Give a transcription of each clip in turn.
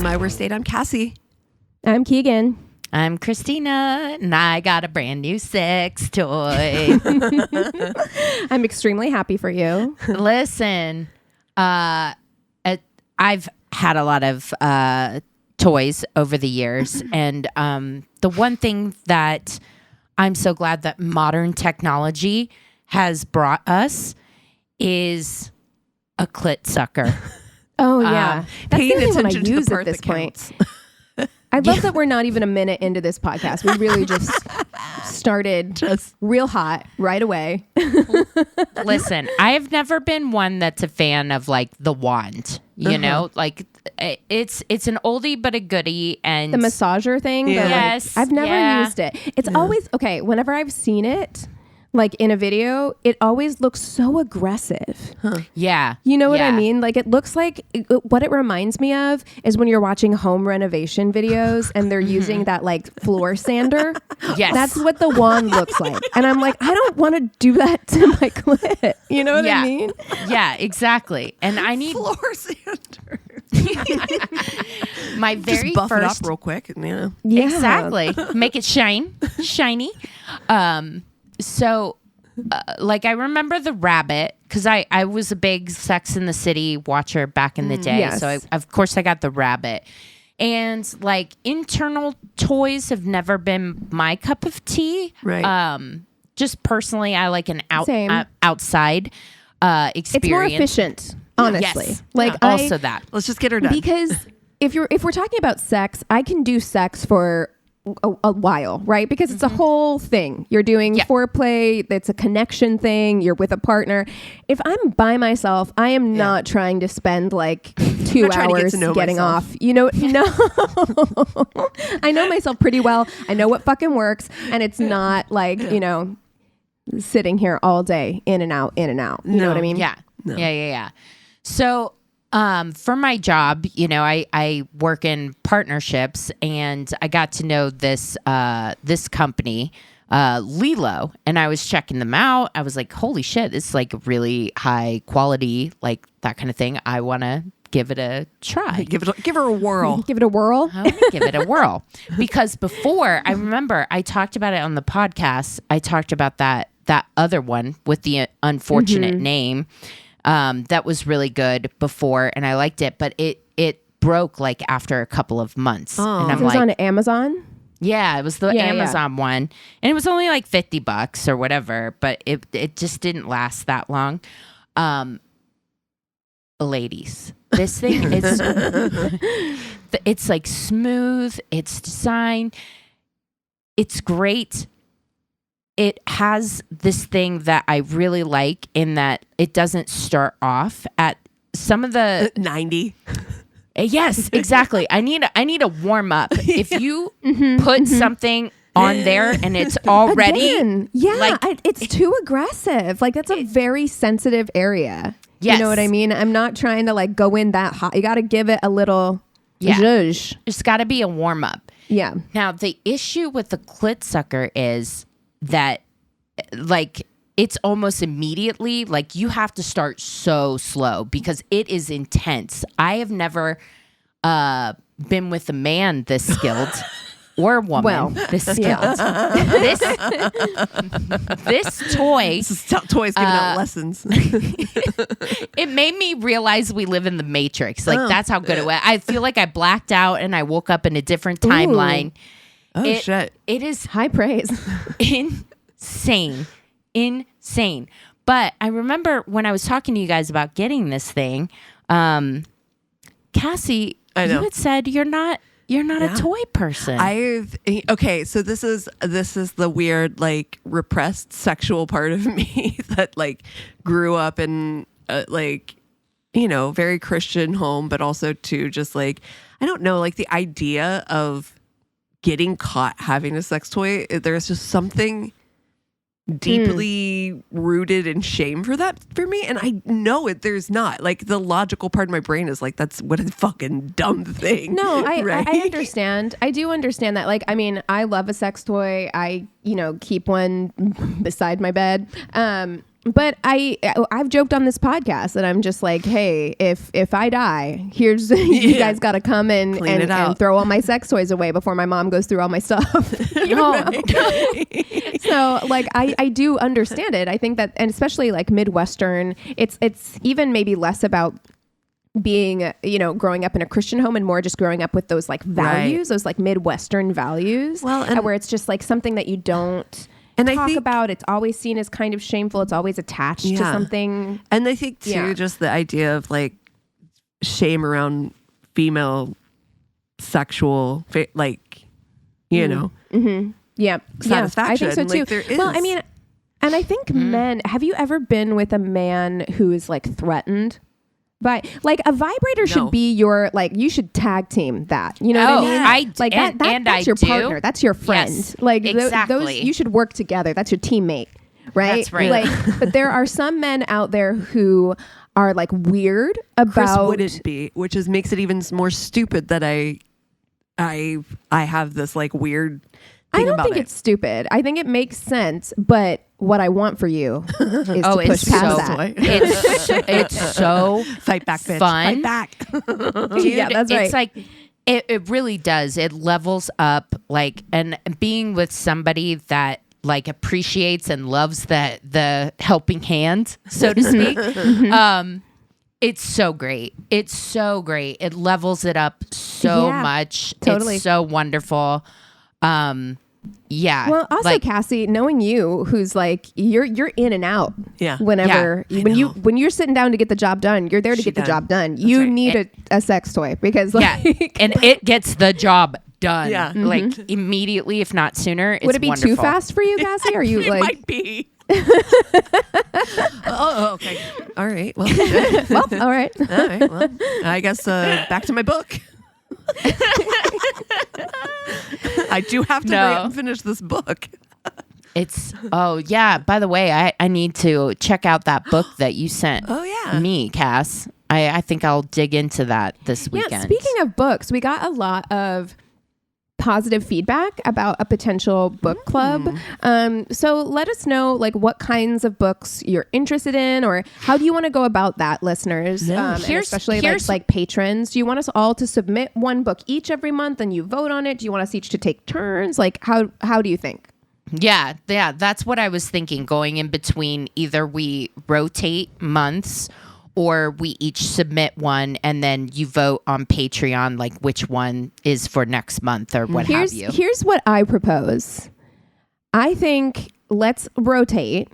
to My Worst Date. I'm Cassie. I'm Keegan. I'm Christina, and I got a brand new sex toy. I'm extremely happy for you. Listen, I've had a lot of toys over the years, and the one thing that I'm so glad that modern technology has brought us is a clit sucker. Oh, yeah. That's the only one I use at this point. I love that we're not even a minute into this podcast. We really just started real hot right away. Listen, I have never been one that's a fan of like the wand, you know, like it's an oldie but a goodie, and the massager thing. Yeah. Yes, I've never used it. It's always okay. Whenever I've seen it, like in a video, it always looks so aggressive. Yeah. You know what I mean? Like it looks like what it reminds me of is when you're watching home renovation videos and they're using that like floor sander. Yes. That's what the wand looks like. And I'm like, I don't want to do that to my clit. You know what I mean? Yeah, exactly. And I need Floor sander. my very Just buff first it up real quick. Yeah. Exactly. Make it shiny. So, like, I remember the rabbit because I was a big Sex and the City watcher back in the day. Yes. So, of course, I got the rabbit. And, like, internal toys have never been my cup of tea. Right. Just personally, I like an outside experience. It's more efficient, honestly. Yes. Like also that. Let's just get her done. Because if we're talking about sex, I can do sex for a while, right? Because it's a whole thing. You're doing foreplay. It's a connection thing. You're with a partner. If I'm by myself, I am not trying to spend like 2 hours getting off. You know, no. I know myself pretty well. I know what fucking works. And it's not like, you know, sitting here all day in and out. You know what I mean? Yeah. No. Yeah. So, for my job, you know, I work in partnerships, and I got to know this company, Lilo, and I was checking them out. I was like, holy shit, this is like really high quality, like that kind of thing. I want to give it a try. Give her a whirl. Give it a whirl. I want to give it a whirl. Because before, I remember I talked about it on the podcast. I talked about that other one with the unfortunate name. That was really good before, and I liked it, but it broke like after a couple of months. And I'm it was on Amazon? Yeah, it was the Amazon one, and it was only like $50 or whatever, but it just didn't last that long. Ladies, this thing is it's like smooth, it's designed, it's great. It has this thing that I really like in that it doesn't start off at some of the 90. Yes, exactly. I need a warm up. If you put something on there and it's already it's too aggressive. Like that's a very sensitive area. Yes. You know what I mean? I'm not trying to like go in that hot. You got to give it a little zhuzh. It's got to be a warm up. Yeah. Now the issue with the clit sucker is that like it's almost immediately like you have to start so slow because it is intense. I have never been with a man this skilled or a woman this skilled. This toy. Toys giving out lessons. It made me realize we live in the Matrix. Like that's how good it was. I feel like I blacked out and I woke up in a different timeline. Oh shit! It is high praise. Insane. But I remember when I was talking to you guys about getting this thing, Cassie, you had said you're not a toy person. So this is the weird like repressed sexual part of me that like grew up in like, you know, very Christian home, but also too just like, I don't know, like the idea of getting caught having a sex toy, there's just something deeply rooted in shame for that for me, and I know there's not like the logical part of my brain is like that's what a fucking dumb thing. No, I understand. I do understand that. Like, I mean, I love a sex toy. I keep one beside my bed. But I've joked on this podcast that I'm just like, hey, if I die, here's you guys got to come in and throw all my sex toys away before my mom goes through all my stuff. So like I do understand it. I think that, and especially like Midwestern, it's even maybe less about being, growing up in a Christian home and more just growing up with those like values, those like Midwestern values, and where it's just like something that you don't talk about. It's always seen as kind of shameful. It's always attached to something. And I think too, just the idea of like shame around female sexual, Mm-hmm. Yeah. satisfaction. I think so too. Like, there is. Well, I mean, and I think men, have you ever been with a man who is like threatened? But like a vibrator should be your, like, you should tag team that. You know what I mean? Like that's your partner. That's your friend. Yes, like exactly. those, you should work together. That's your teammate, right? That's right. Like, but there are some men out there who are like weird about. Chris wouldn't be, which makes it even more stupid that I have this like weird. I don't think it's stupid. I think it makes sense, but what I want for you is to push past that. It's so fight back, bitch. Fun. Fight back. Dude, yeah, that's right. It's like it really does. It levels up, like, and being with somebody that like appreciates and loves the helping hand, so to speak. It's so great. It's so great. It levels it up so much. Totally. It's so wonderful. Yeah. Well, also, like, Cassie, knowing you, who's like you're in and out. Yeah. Whenever when you're sitting down to get the job done, you're there to get the job done. That's you need a sex toy because and it gets the job done. Yeah. Like immediately, if not sooner. It's Would it be wonderful. too fast for you, Cassie? Are you it like? Might be. Okay. All right. Well, all right. All right. Well, I guess back to my book. I do have to hurry up and finish this book. It's by the way, I need to check out that book that you sent me, Cass. I think I'll dig into that this weekend. Yeah, speaking of books, we got a lot of positive feedback about a potential book club. So let us know like what kinds of books you're interested in, or how do you want to go about that, listeners? And especially like patrons. Do you want us all to submit one book each every month and you vote on it? Do you want us each to take turns? Like how do you think? Yeah, that's what I was thinking, going in between. Either we rotate months or we each submit one and then you vote on Patreon, like which one is for next month or what have you. Here's what I propose. I think let's rotate,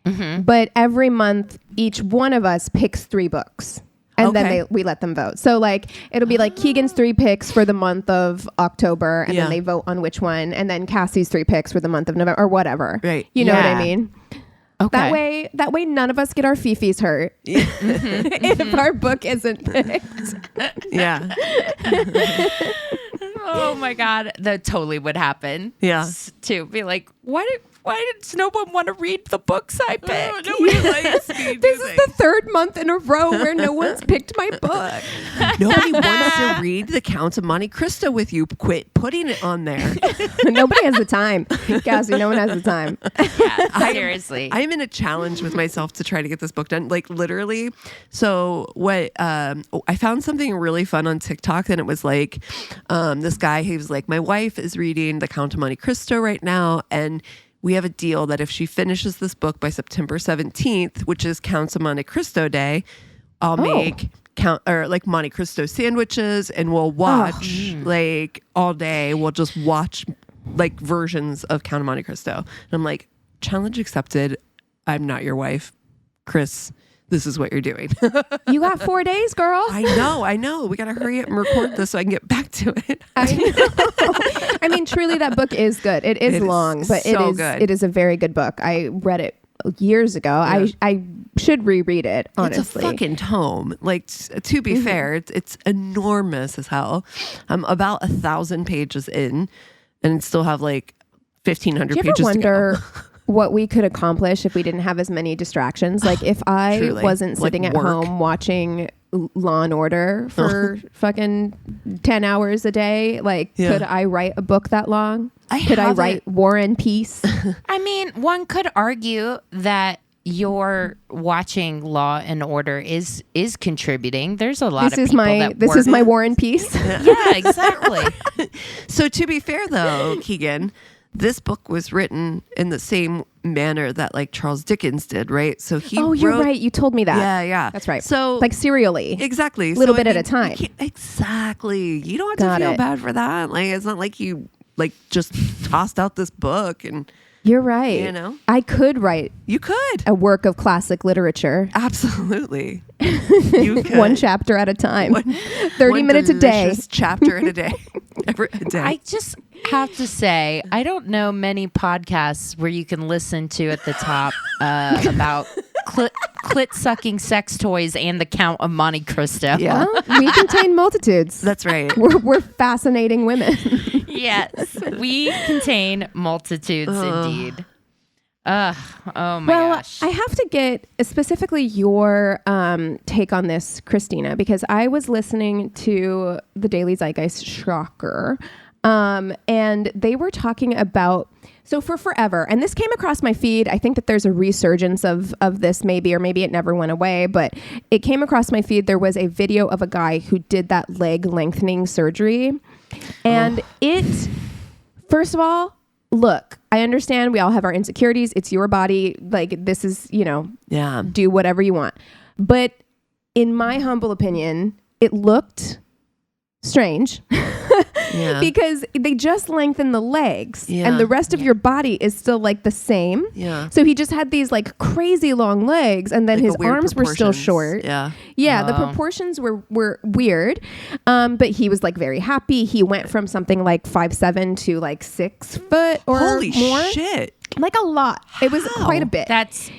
but every month each one of us picks 3 books. And then we let them vote. So like it'll be like Keegan's 3 picks for the month of October, and then they vote on which one, and then Cassie's 3 picks for the month of November or whatever. Right. You know what I mean? Okay. That way none of us get our fifis hurt if our book isn't picked. Yeah. Oh my God. That totally would happen. Yeah. To be like, why did no one want to read the books I picked? Nobody likes me. This is the 3rd month in a row where no one's picked my book. Nobody wants to read The Count of Monte Cristo with you. Quit putting it on there. Nobody has the time. Cassie, no one has the time. Yeah, seriously. I'm in a challenge with myself to try to get this book done. Like literally. So what I found something really fun on TikTok, and it was like this guy, he was like, my wife is reading The Count of Monte Cristo right now, and we have a deal that if she finishes this book by September 17th, which is Counts of Monte Cristo Day, I'll make Monte Cristo sandwiches, and we'll watch like all day. We'll just watch like versions of Count of Monte Cristo. And I'm like, challenge accepted. I'm not your wife, Chris. This is what you're doing. You got 4 days, girl. I know. We got to hurry up and record this so I can get back to it. I know. I mean, truly, that book is good. It is long, but good. It is a very good book. I read it years ago. Yeah. I should reread it, honestly. It's a fucking tome. Like, to be fair, it's enormous as hell. I'm about 1,000 pages in, and still have like 1,500 pages to go. Do you ever wonder what we could accomplish if we didn't have as many distractions? Like if I wasn't sitting at home watching Law and Order for fucking 10 hours a day, like could I write a book that long? Could I write War and Peace? I mean, one could argue that your watching Law and Order is contributing. There's a lot This of is people my that this work. is my War and Peace. Yeah, exactly. So to be fair, though, Keegan, this book was written in the same manner that like Charles Dickens did, right? So he You're right. You told me that. Yeah. That's right. So like serially. exactly. Little So, bit I at a mean, time. you can't- Exactly. You don't have Got to feel it. bad for that. Like it's not like you like just tossed out this book and You're right. You know? I could write you could. a work of classic literature. Absolutely. You could. One chapter at a time. 30 One minutes a day. delicious chapter in a day. Every a day. I just have to say, I don't know many podcasts where you can listen to at the top about clit sucking sex toys and the Count of Monte Cristo. Yeah. Well, we contain multitudes. That's right. We're fascinating women. Yes, we contain multitudes indeed. Oh my Well, gosh. I have to get specifically your take on this, Christina, because I was listening to the Daily Zeitgeist, shocker, and they were talking about, so for forever, and this came across my feed. I think that there's a resurgence of this maybe, or maybe it never went away, but it came across my feed. There was a video of a guy who did that leg lengthening surgery. And first of all, look, I understand we all have our insecurities. It's your body. Like this is, Yeah. do whatever you want. But in my humble opinion, it looked strange Yeah. because they just lengthen the legs Yeah. and the rest of your body is still like the same. Yeah. So he just had these like crazy long legs and then Like his a weird arms were still proportions. short. Yeah. Yeah, the proportions were weird, but he was like very happy. He went from something like 5'7" to like 6 foot or Holy more. shit. Like a lot. It was How? quite a bit. That's,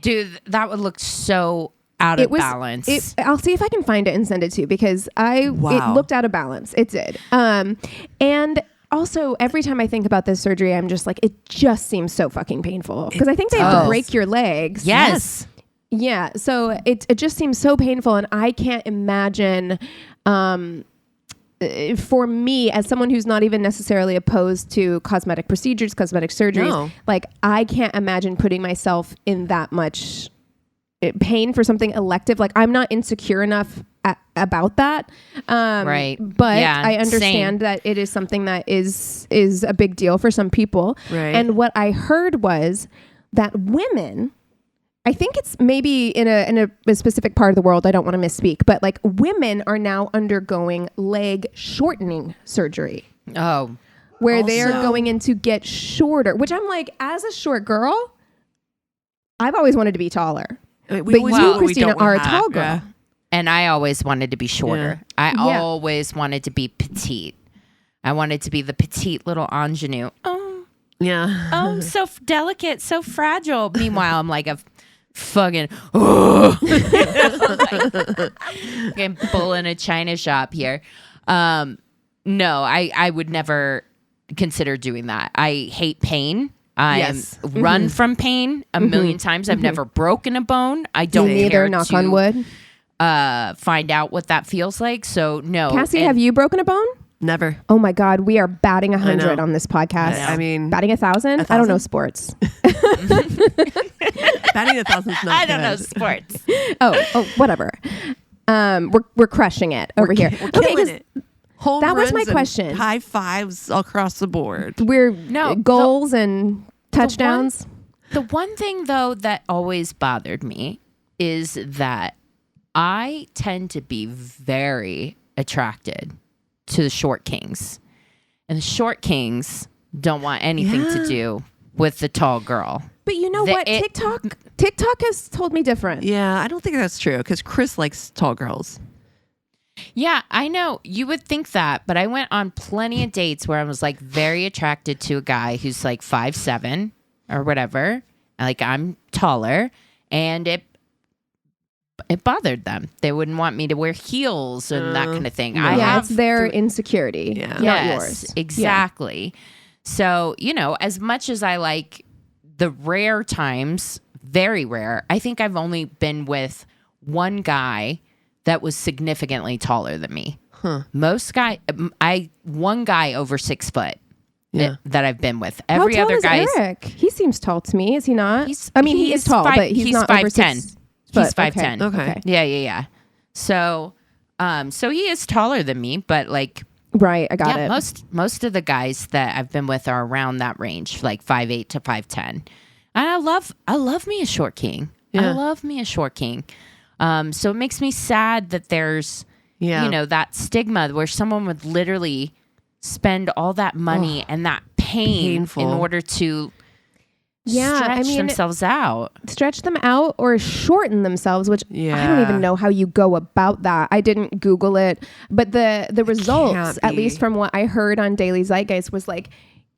dude, that would look so out of balance. I'll see if I can find it and send it to you because it Wow. looked out of balance. It did. And also every time I think about this surgery, I'm just like, it just seems so fucking painful because I think they have to does. break your legs. yes. Yeah. So it just seems so painful. And I can't imagine, for me, as someone who's not even necessarily opposed to cosmetic procedures, cosmetic surgeries, No. like I can't imagine putting myself in that much pain for something elective. Like I'm not insecure enough about that. Right. But Yeah, I understand that it is something that is a big deal for some people. Right. And what I heard was that women, I think it's maybe in a specific part of the world, I don't want to misspeak, but like women are now undergoing leg shortening surgery Oh, where they are Also- going in to get shorter, which I'm like, as a short girl, I've always wanted to be taller. We But always you, know what we Christina, don't are a have. tall girl. Yeah. and I always wanted to be shorter. I Yeah. always wanted to be petite. I wanted to be the petite little ingenue. Yeah. Oh, so delicate, so fragile. Meanwhile, I'm like a fucking fucking bull in a china shop here. No, I would never consider doing that. I hate pain. I Yes. run from pain a million times. I've never broken a bone. I don't Me care neither, knock to on wood. find out what that feels like. So no. Cassie, And- have you broken a bone? Never. Oh my God, we are batting 100 know. on this podcast. I mean, Batting 1,000? I don't know sports. batting 1,000 is not I don't good. know sports. oh, whatever. We're crushing it over here. We're Okay, killing 'cause it. Home that was my runs and question. High fives across the board. we're No, goals and touchdowns. The one thing though that always bothered me is that I tend to be very attracted to the short kings. And the short kings don't want anything to do with the tall girl. But you know what? TikTok has told me different. Yeah, I don't think that's true because Chris likes tall girls. Yeah, I know. You would think that, but I went on plenty of dates where I was like very attracted to a guy who's like 5'7" or whatever. Like I'm taller, and it bothered them. They wouldn't want me to wear heels and that kind of thing. I Yeah, have it's their insecurity, Yeah. not yes, yours. exactly. So, as much as I like the rare times, very rare, I think I've only been with one guy that was significantly taller than me. One guy over 6 foot. that I've been with. How Every tall other is guy. Eric? He seems tall to me. Is he not? He is tall, but he's not 5'10". over 6 foot. He's 5'10". Okay. Yeah. So, so he is taller than me, but like, right, I got it. Most of the guys that I've been with are around that range, like 5'8" to 5'10", and I love me a short king. Yeah. I love me a short king. So it makes me sad that there's that stigma where someone would literally spend all that money and that pain in order to stretch themselves out. Stretch them out or shorten themselves, which I don't even know how you go about that. I didn't Google it, but the results, at least from what I heard on Daily Zeitgeist, was like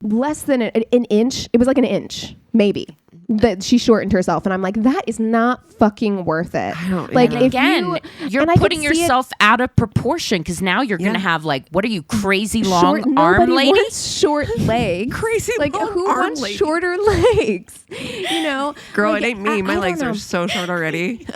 less than an inch. It was like an inch, maybe, that she shortened herself. And I'm like, that is not fucking worth it. I don't, like, yeah. if Again, you're putting yourself out of proportion because now you're going to have like, what are you, crazy long arm lady? Wants short legs. Crazy like, long who arm wants lady? shorter legs? You know? Girl, like, it ain't me. My legs know. are so short already.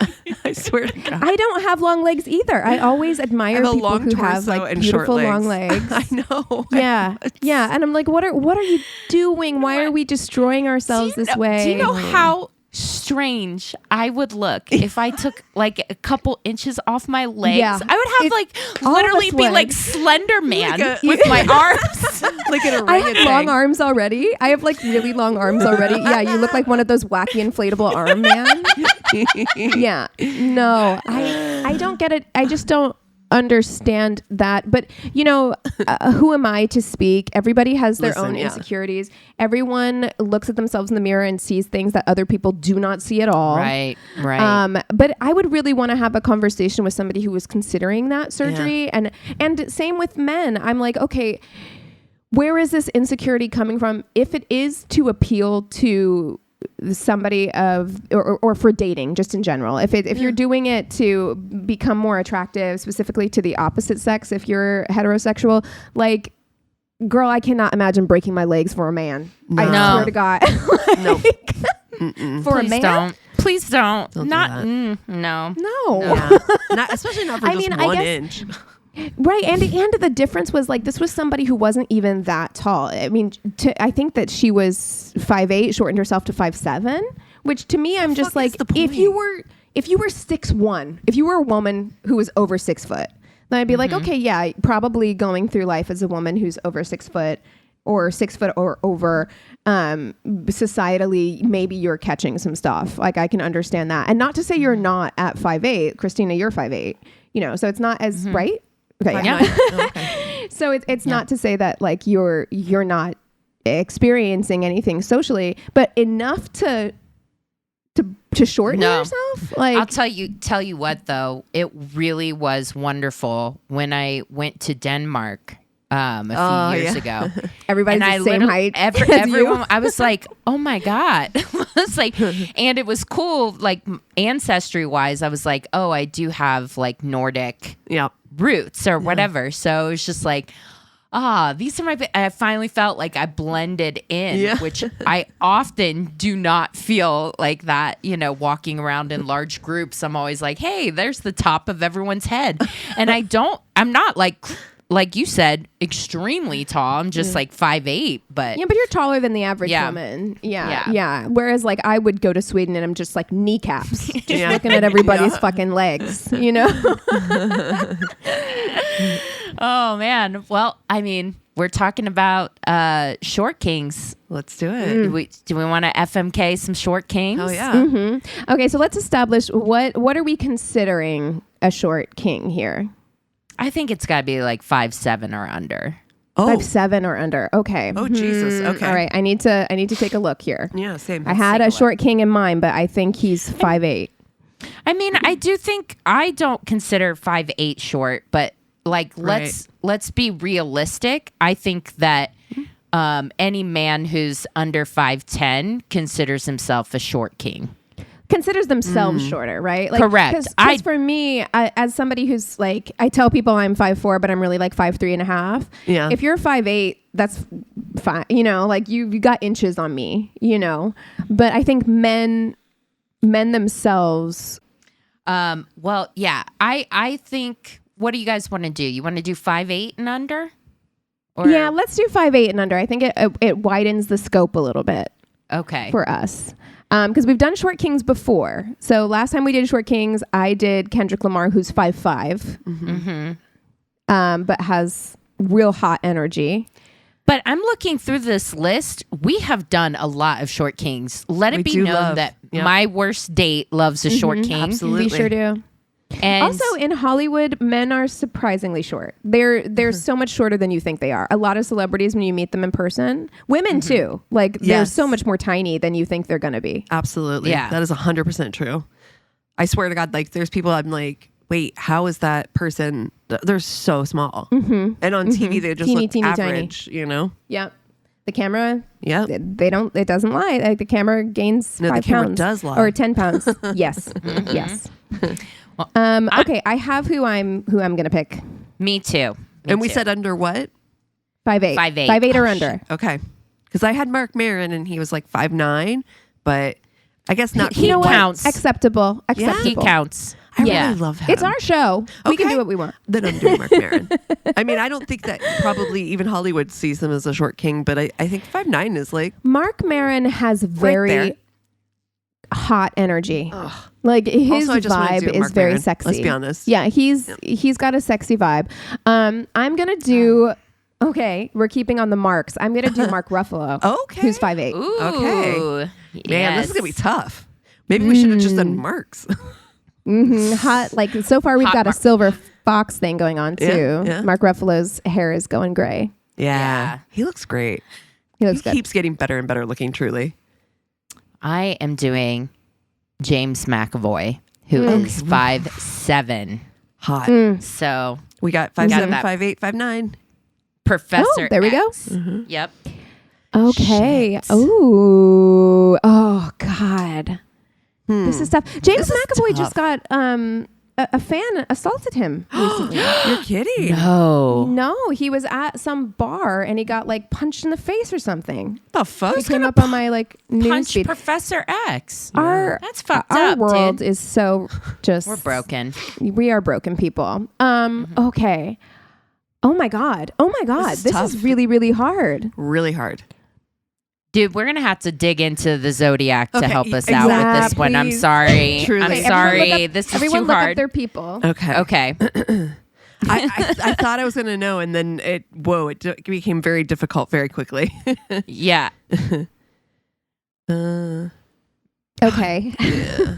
I swear to God. I don't have long legs either. I always admire people who have like beautiful long legs. I know. Yeah. Yeah. And I'm like, what are you doing? Why are we destroying ourselves this way? Do you know how strange I would look if I took like a couple inches off my legs? Yeah. I would have like literally be like Slender Man with my arms. Like an I have orangutan. long arms already. I have like really long arms already. Yeah, you look like one of those wacky inflatable arm man. Yeah. No, I don't get it. I just don't understand that. But you know, who am I to speak? Everybody has their own insecurities. Everyone looks at themselves in the mirror and sees things that other people do not see at all. Right. But I would really want to have a conversation with somebody who was considering that surgery. And same with men. I'm like, okay, where is this insecurity coming from? If it is to appeal to somebody or for dating, just in general, if you're doing it to become more attractive, specifically to the opposite sex, if you're heterosexual, like, girl, I cannot imagine breaking my legs for a man. No. I swear to God. No. For Please a man? don't. Please don't. Don't do Not. that. No. Yeah. Especially not for I just mean, I 1 guess- inch. Right. And the difference was like, this was somebody who wasn't even that tall. I mean, I think that she was 5'8", shortened herself to 5'7", which to me, I'm just like, if you were 6'1", if you were a woman who was over 6 foot, then I'd be like, okay, yeah, probably going through life as a woman who's over 6 foot or 6 foot or over, societally, maybe you're catching some stuff. Like, I can understand that. And not to say you're not at 5'8", Christina, you're 5'8", you know, so it's not as right. Okay. Yeah. Okay. So it's not to say that like you're not experiencing anything socially, but enough to shorten yourself. Like, I'll tell you what though, it really was wonderful when I went to Denmark a few years ago. everybody's the same height. Everyone, I was like, oh my God. It's like, and it was cool, like ancestry wise, I was like, oh, I do have like Nordic roots or whatever. So it was just like, these are I finally felt like I blended in, which I often do not feel like that, you know, walking around in large groups. I'm always like, hey, there's the top of everyone's head. And I'm not like you said, extremely tall. I'm just like 5'8", but yeah, but you're taller than the average Yeah. woman. Yeah. Whereas like I would go to Sweden and I'm just like kneecaps, just looking at everybody's fucking legs, you know? Oh man. Well, I mean, we're talking about short kings. Let's do it. Do we want to FMK some short kings? Oh yeah. Mm-hmm. Okay, so let's establish what are we considering a short king here? I think it's got to be like 5'7" or under. Oh. 5'7" or under. Okay. Oh Jesus. Okay. All right. I need to take a look here. Yeah. Same. I had a short king in mind, but I think he's 5'8". I mean, I do think I don't consider 5'8" short, but like let's be realistic. I think that any man who's under 5'10" considers himself a short king. Considers themselves shorter, right? Like, correct. Because for me, as somebody who's like, I tell people I'm 5'4", but I'm really like 5'3.5". Yeah. If you're 5'8", that's fine. You know, like you got inches on me. You know, but I think men themselves. Well, yeah. I think. What do you guys want to do? You want to do 5'8" and under? Or, Yeah, let's do 5'8" and under. I think it widens the scope a little bit Okay. for us. Because we've done short kings before. So last time we did short kings, I did Kendrick Lamar, who's 5'5", but has real hot energy. But I'm looking through this list. We have done a lot of short kings. Let it be known that my worst date loves a short king. Absolutely. We sure do. And Also, in Hollywood, men are surprisingly short. They're so much shorter than you think they are. A lot of celebrities, when you meet them in person, women too, like they're so much more tiny than you think they're going to be. Absolutely. Yeah. That is 100% true. I swear to God, like there's people I'm like, wait, how is that person? They're so small. And on TV, they just look teeny, average, you know? Yep. The camera, Yeah. they don't. It doesn't lie. Like the camera gains No, 5 the camera pounds does lie. or 10 pounds. Yes, yes. Okay, I have who I'm gonna pick. me too. And we said under what? 5'8", 5'8". 5'8" or under. Okay. Because I had Marc Maron and he was like 5'9", but I guess not. He quite. counts. Acceptable. Yeah. Acceptable. He counts. I Yeah. really love him. It's our show. We can Okay. do what we want. Then I'm doing Marc Maron. I mean, I don't think that probably even Hollywood sees him as a short king, but I think 5'9" is like Marc Maron has very there. hot energy. Like his Also, I just wanted to vibe do is Marc very Maron. sexy. Let's be honest. Yeah, he's got a sexy vibe. I'm gonna do. Okay, we're keeping on the marks. I'm gonna do Mark Ruffalo. Okay. Who's 5'8". Ooh. Okay. Man, this is Yes. gonna be tough. Maybe we should have just done Marks. Hot. Like so far, we've got a silver fox thing going on too. Yeah. Mark Ruffalo's hair is going gray. Yeah. He looks great. He looks He good. keeps getting better and better looking, truly. I am doing James McAvoy, who is 5'7". Hot. So We got 5'7", that. 5'8", 5'9". Professor Oh, there we go. X. Yep. Okay. Shit. Ooh. Oh God. This is tough. James This is McAvoy just tough. got a fan assaulted him recently. You're kidding. Oh. No, he was at some bar and he got like punched in the face or something. What the fuck? It came up on my like news Punch feed. Professor X. That's fucked our up, world dude. is so just We're broken. We are broken people. Okay. Oh my God. is This tough. is really, really hard. Really hard. Dude, we're going to have to dig into the Zodiac to Okay, help us exactly. out Yeah, with this one. I'm please. sorry. Truly. I'm Okay, sorry. This is Everyone too look up hard. their people. Okay. Okay. I thought I was going to know, and then it became very difficult very quickly. Yeah. Okay.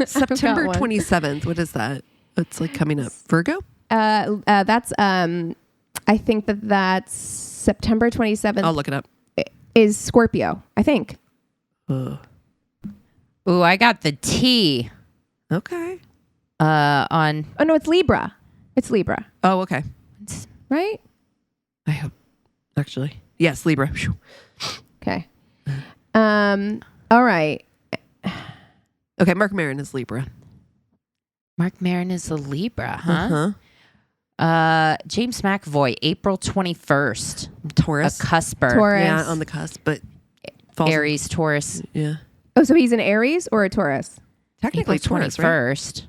September one. 27th. What is that? It's like coming up. Virgo? That's I think that's September 27th I'll look it up. is Scorpio, I think. Ugh. Ooh, I got the T Okay. on. Oh no, it's Libra. It's Libra, Oh, okay. right? I hope. Actually. Yes, Libra. Phew. Okay. All right. Okay, Marc Maron is Libra. Marc Maron is a Libra, huh? Uh-huh. James McAvoy, April 21st. Taurus. A cusper. Taurus. Yeah, on the cusp, but falls in- Aries, Taurus. Yeah. Oh, so he's an Aries or a Taurus? Technically April Taurus, right? 21st.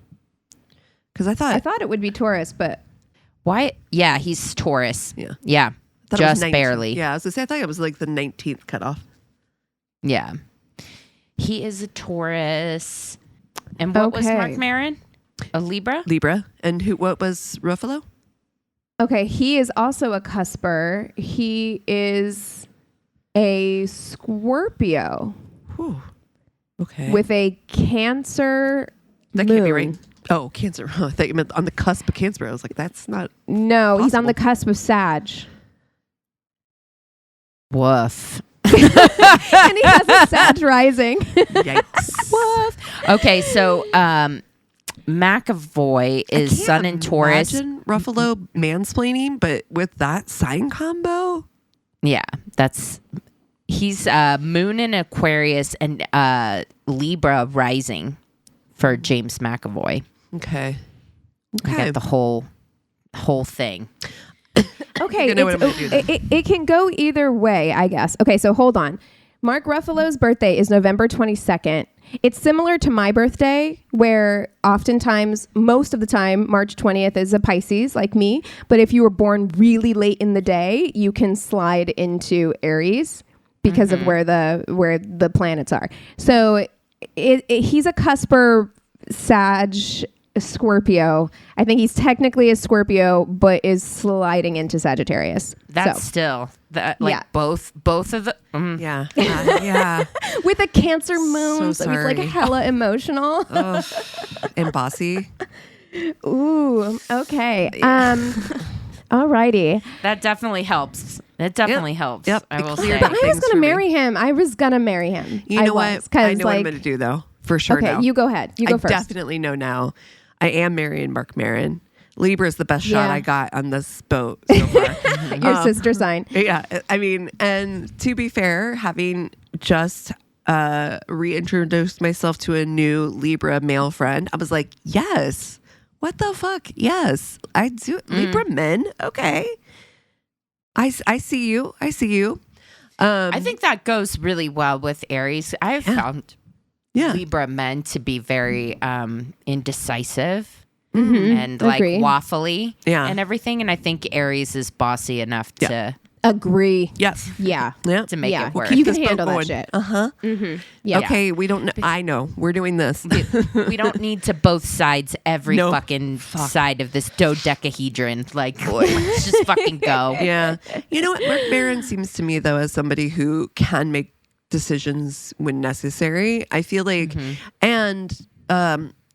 Because I I thought it would be Taurus, but Why? Yeah, he's Taurus. Yeah. Yeah. thought it was Just 19. barely. Yeah, I was going to say, I thought it was like the 19th cutoff. Yeah. He is a Taurus. And what was Okay. Marc Maron? A Libra? Libra. And what was Ruffalo? okay, he is also a cusper. He is a Scorpio Whew. Okay. with a Cancer that moon. can't be right. Oh, Cancer. I thought you meant on the cusp of Cancer. I was like, that's not. No, he's on the Possible. cusp of Sag. Woof. And he has a Sag rising. Yikes. Woof. Okay, so McAvoy is Sun in Taurus. Imagine Ruffalo mansplaining, but with that sign combo. Yeah, he's Moon in Aquarius and Libra rising for James McAvoy. Okay. I got the whole thing. Okay, You know what I'm gonna do then. it can go either way, I guess. Okay, so hold on. Mark Ruffalo's birthday is November 22nd. It's similar to my birthday, where oftentimes, most of the time, March 20th is a Pisces, like me. But if you were born really late in the day, you can slide into Aries because of where the planets are. So he's a cusper Sag Scorpio. I think he's technically a Scorpio, but is sliding into Sagittarius. That's still that, like, both of the Yeah. with a Cancer moon, so he's like sorry. hella emotional. And bossy. Ooh, okay. Alrighty. that definitely helps. It definitely helps. Yep. I will It say. cleared But up I was things gonna for me. marry him. I was gonna marry him. You know what? I know what I'm like, going to do, though. For sure okay, now. you go ahead. You go I first. definitely know now. I am marrying Marc Maron. Libra is the best shot Yeah. I got on this boat so far. Your sister sign. Yeah. I mean, and to be fair, having just reintroduced myself to a new Libra male friend, I was like, yes. What the fuck? Yes. I do. Libra men. Okay. I see you. I see you. I think that goes really well with Aries. I've found Libra men to be very indecisive and like Agree. waffly Yeah. and everything. And I think Aries is bossy enough to Agree. Yes. Yeah. Yeah. make it work. You this can boat handle that going. shit. Uh-huh. Yeah. Okay. We don't know. I know. We're doing this. We don't need to both sides every No. fucking side of this dodecahedron. Like, let's just fucking go. Yeah. You know what? Marc Maron seems to me, though, as somebody who can make decisions when necessary. I feel like, and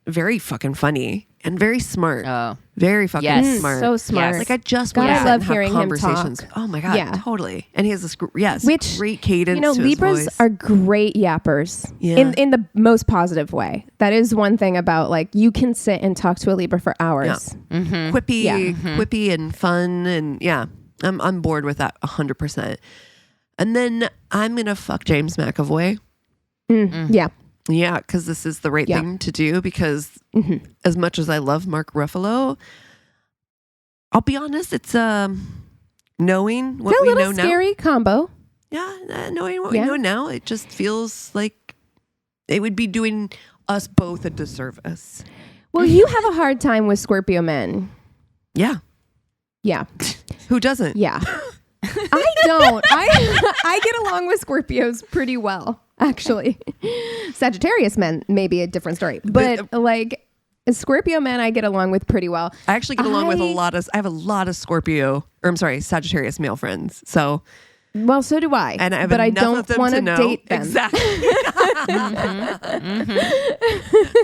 very fucking funny and very smart. Oh. Very fucking Yes. smart. So smart. Yes. Like, I just God, want to I sit love and have hearing him conversations. talk. Oh my God. Yeah. Totally. And he has this, Which, great cadence. You know, to his Libras voice. are great yappers Yeah. in the most positive way. That is one thing about, like, you can sit and talk to a Libra for hours. quippy, Yeah. quippy and fun. And yeah, I'm on board with that 100%. And then I'm going to fuck James McAvoy. Yeah. Yeah, because this is the right Yeah. thing to do. Because as much as I love Mark Ruffalo, I'll be honest, it's knowing what It's a we little know scary combo. now. Yeah, knowing what we Yeah. know now, it just feels like it would be doing us both a disservice. Well, you have a hard time with Scorpio men. Yeah, Yeah. who doesn't? Yeah. I don't. I get along with Scorpios pretty well, actually. Sagittarius men may be a different story, but like Scorpio men, I get along with pretty well. I actually get along with I have a lot of Sagittarius male friends. So, Well, so do I. and I have but I enough don't of them want to to know date them. exactly.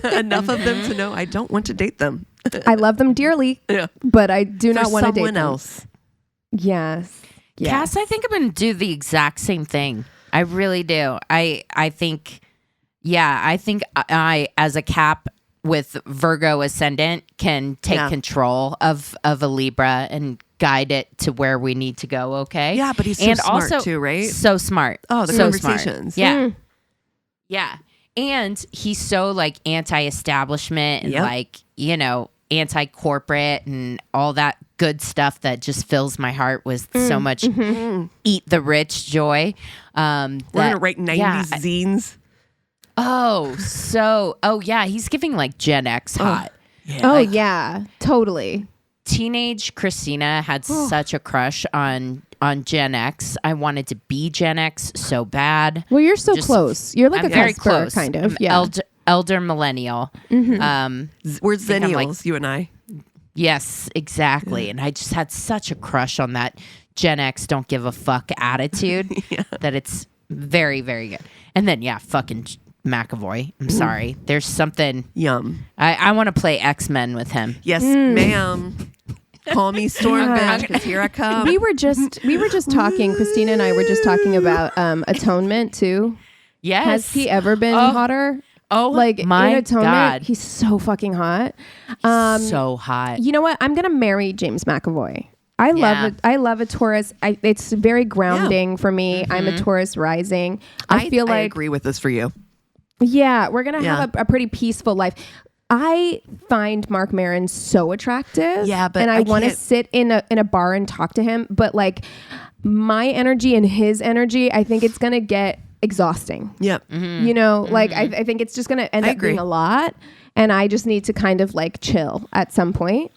Enough of them to know I don't want to date them. I love them dearly, Yeah, but I do not for want to date someone them. else. Yes. Yes. Cass, I think I'm going to do the exact same thing. I really do. I think I, as a Cap with Virgo ascendant, can take control of a Libra and guide it to where we need to go. Okay. Yeah, but he's so and smart also, too, right? So smart. Oh, the so conversations. Smart. Yeah. Yeah. And he's so like anti-establishment and like, you know, anti-corporate and all that good stuff that just fills my heart with so much eat the rich joy. We're gonna write 90s zines. Oh yeah, he's giving like Gen X hot. Oh, yeah. Totally. Teenage Christina had such a crush on Gen X. I wanted to be Gen X so bad. Well, you're so Just- close. You're like I'm a very Casper, close. kind of. I'm Yeah. elder millennial. We're think I'm zennials, like- you and I. Yes, exactly. And I just had such a crush on that Gen X don't give a fuck attitude that it's very, very good. And then, fucking McAvoy. I'm sorry. There's something. Yum. I want to play X-Men with him. Yes, ma'am. Call me Stormbatch, because here I come. we were just talking. Christina and I were just talking about Atonement too. Yes. Has he ever been hotter? Oh, Like my in Atonement, God. he's so fucking hot. So hot. You know what? I'm gonna marry James McAvoy. I love a Taurus. It's very grounding for me. I'm a Taurus rising. I feel I like agree with this for you. we're gonna have a pretty peaceful life. I find Marc Maron so attractive. Yeah, but and I I want to can't- sit in a bar and talk to him. But like my energy and his energy, I think it's gonna get exhausting. Yep. You know, like I think it's just going to end up being a lot, and I just need to kind of like chill at some point.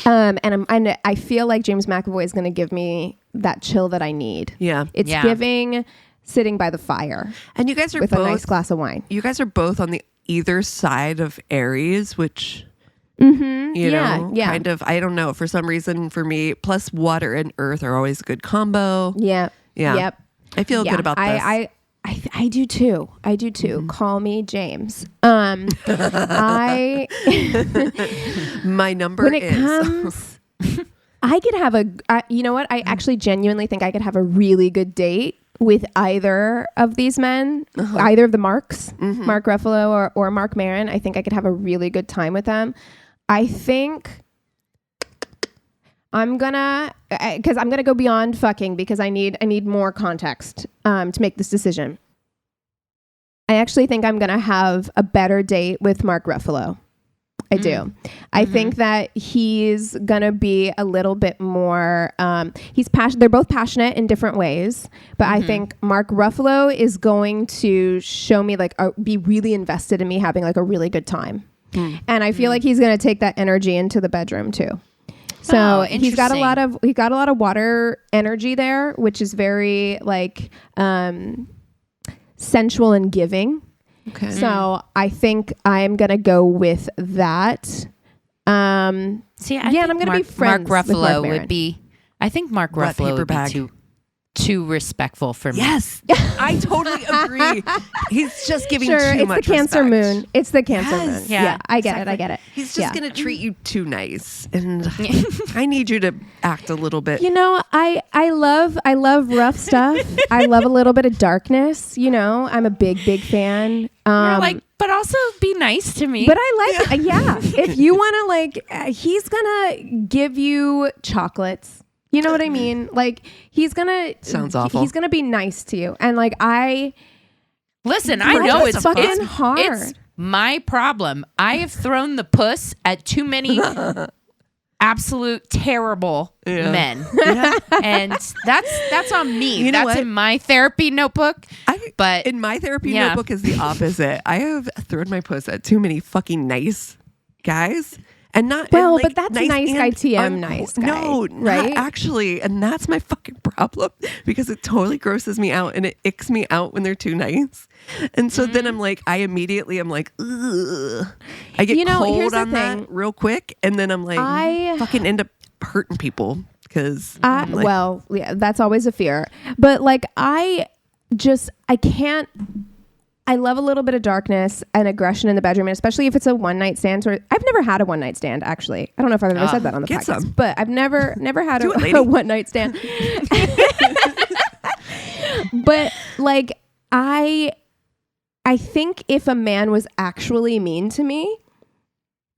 And I feel like James McAvoy is going to give me that chill that I need. Yeah. It's giving sitting by the fire. And you guys are with both, a nice glass of wine. You guys are both on the either side of Aries, which you know, kind of, I don't know, for some reason for me, plus water and earth are always a good combo. Yeah. Yep. I feel good about this. I do too. Call me James. My number when it is comes, I could have you know what? I actually genuinely think I could have a really good date with either of these men, either of the Marcs, Marc Ruffalo or Marc Maron. I think I could have a really good time with them. I think I'm gonna go beyond fucking because I need more context to make this decision. I actually think I'm gonna have a better date with Marc Ruffalo. I do. I think that he's gonna be a little bit more. He's passionate. They're both passionate in different ways, but I think Marc Ruffalo is going to show me be really invested in me having like a really good time, and I feel like he's gonna take that energy into the bedroom too. So he's got a lot of water energy there, which is very like sensual and giving. Okay. So I think I'm gonna go with that. And I'm gonna be friends Marc Ruffalo with would be. I think Marc Ruffalo would be too respectful for me. Yes, I totally agree. He's just giving too much it's the Cancer respect. moon. It's the Cancer moon. Yeah, I get it. He's just gonna treat you too nice, and I need you to act a little bit. You know, I love rough stuff. I love a little bit of darkness. You know, I'm a big fan. You're like, but also be nice to me. But I like, if you want to he's gonna give you chocolates. You know what I mean? Like sounds awful. He's gonna be nice to you, and like listen. I know it's fucking hard. It's my problem. I have thrown the puss at too many absolute terrible men, and that's on me. You know that's what? in my therapy notebook. But in my therapy notebook is the opposite. I have thrown my puss at too many fucking nice guys. And not but that's nice guy TM nice guy. No, right? Not actually, and that's my fucking problem because it totally grosses me out and it icks me out when they're too nice. And so then I'm like, I'm like, ugh. I get cold on that real quick, and then I'm like, fucking end up hurting people because that's always a fear. But like, I can't. I love a little bit of darkness and aggression in the bedroom, and especially if it's a one night stand. I've never had a one night stand, actually. I don't know if I've ever said that on the podcast, but I've never had a one night stand. But like, I think if a man was actually mean to me,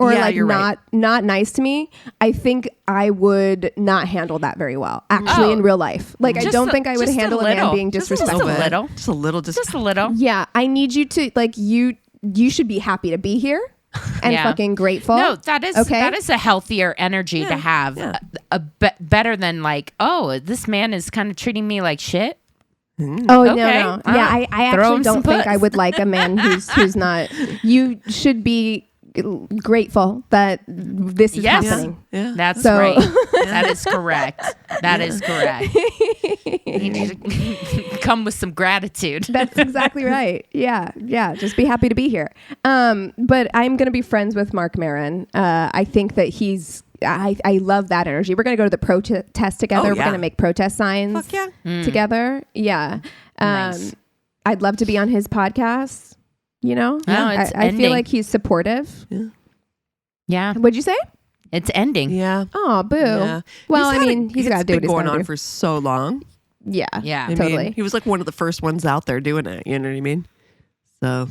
or not nice to me, I think I would not handle that very well. Actually, in real life, like I don't think I would handle a man being disrespectful. Just a little. Yeah, I need you to you should be happy to be here and fucking grateful. No, that is a healthier energy to have. Better than like, oh, this man is kind of treating me like shit. Oh okay. No. Yeah, I actually don't think I would like a man who's not. You should be grateful that this is happening. Yeah. That's right. That is correct. You need to come with some gratitude. That's exactly right. Yeah. Just be happy to be here. But I'm going to be friends with Marc Maron. I think that I love that energy. We're going to go to the protest together. We're going to make protest signs together. Yeah. Nice. I'd love to be on his podcast. You know, I feel like he's supportive. Yeah. What'd you say? It's ending. Yeah. Oh, boo. Yeah. Well, he's got to do what he's going on do. for so long. Yeah. Yeah. Totally. Mean, he was like one of the first ones out there doing it. You know what I mean? So.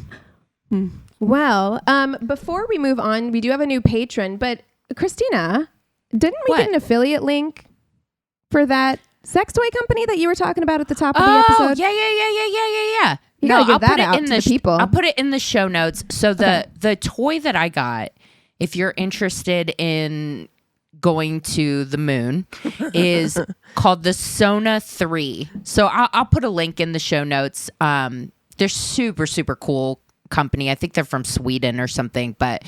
Well, before we move on, we do have a new patron. But Christina, didn't we get an affiliate link for that sex toy company that you were talking about at the top of the episode? Yeah. I'll put it in the people. I'll put it in the show notes. So the toy that I got, if you're interested in going to the moon is called the Sona 3. So I'll put a link in the show notes. They're super, super cool company. I think they're from Sweden or something. But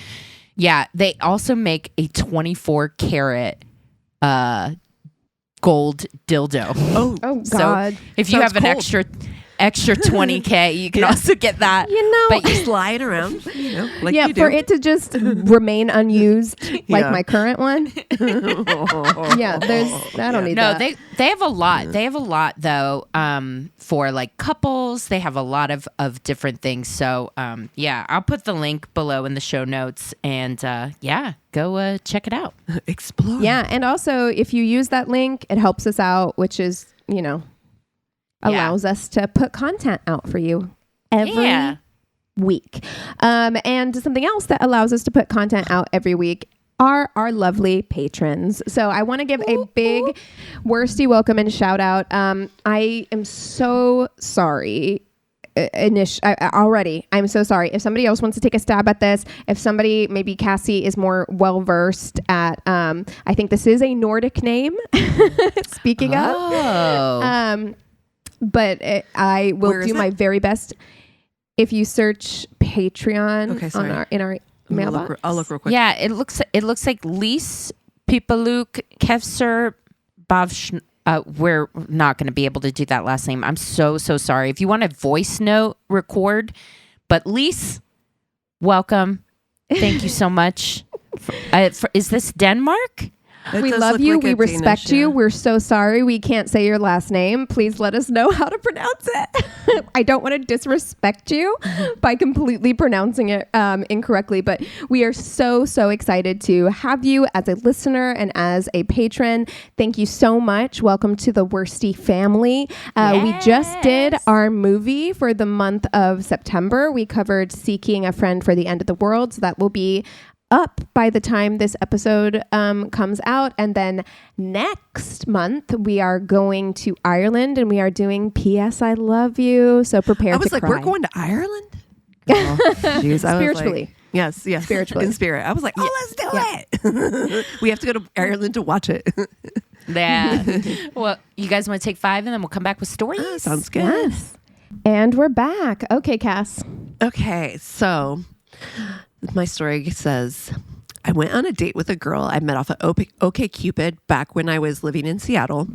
yeah, they also make a 24 karat gold dildo. Oh God. So if you have an extra $20,000, you can also get that. But you slide around, like you do. for it to just remain unused, like my current one. I don't need that. No, they have a lot. They have a lot though, for like couples. They have a lot of different things. So I'll put the link below in the show notes, and go check it out. Explore. Yeah, and also if you use that link, it helps us out, which is allows us to put content out for you every week. And something else that allows us to put content out every week are our lovely patrons. So I want to give a big worsty welcome and shout out. I am so sorry. I'm so sorry. If somebody else wants to take a stab at this, if somebody, maybe Cassie is more well versed at, I think this is a Nordic name. Speaking of, but I will do my very best. If you search Patreon in our mailbox, I'll look real quick. Yeah, it looks like Lise Pipaluk Kevser Bavsh. We're not going to be able to do that last name. I'm so sorry. If you want a voice note, record. But Lise, welcome. Thank you so much. Is this Denmark? We love you. We respect you. We're so sorry we can't say your last name. Please let us know how to pronounce it. I don't want to disrespect you by completely pronouncing it incorrectly, but we are so excited to have you as a listener and as a patron. Thank you so much. Welcome to the Worsty family. We just did our movie for the month of September. We covered Seeking a Friend for the End of the World. So that will be up by the time this episode comes out. And then next month, we are going to Ireland and we are doing P.S. I Love You. So prepare to cry. I was like, we're going to Ireland? Oh, geez, spiritually. Like, yes. Spiritually. In spirit. I was like, let's do it. We have to go to Ireland to watch it. Yeah. Well, you guys want to take 5 and then we'll come back with stories? Sounds good. Yes. And we're back. Okay, Cass. Okay, so my story says, I went on a date with a girl I met off of OkCupid back when I was living in Seattle.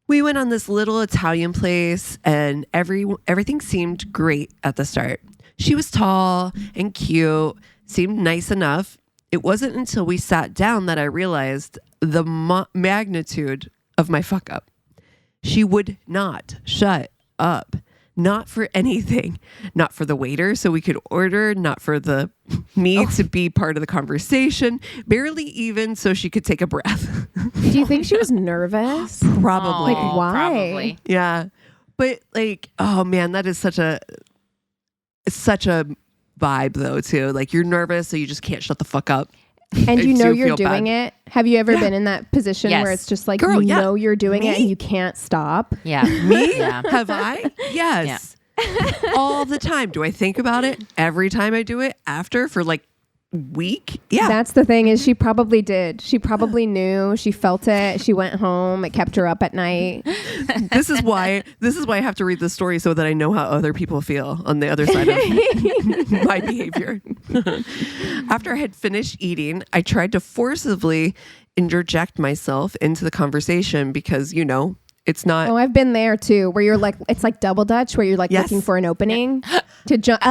We went on this little Italian place and everything seemed great at the start. She was tall and cute, seemed nice enough. It wasn't until we sat down that I realized the magnitude of my fuck up. She would not shut up. Not for anything, not for the waiter so we could order, not for me to be part of the conversation, barely even so she could take a breath. Do you think she was nervous? Probably. Like, why? Probably. Yeah. But like, oh man, that is such a vibe though too. Like you're nervous so you just can't shut the fuck up. And you know you're doing it. Have you ever been in that position where it's just like, girl, know you're doing it and you can't stop? Yeah. Me? Yeah. Have I? Yes. Yeah. All the time. Do I think about it every time I do it after for like week? Yeah. That's the thing is she probably did. She probably knew. She felt it. She went home. It kept her up at night. This is why I have to read the story so that I know how other people feel on the other side of my behavior. After I had finished eating, I tried to forcibly interject myself into the conversation because, it's not. Oh, I've been there too, where you're like, it's like double Dutch, where you're like looking for an opening to jump.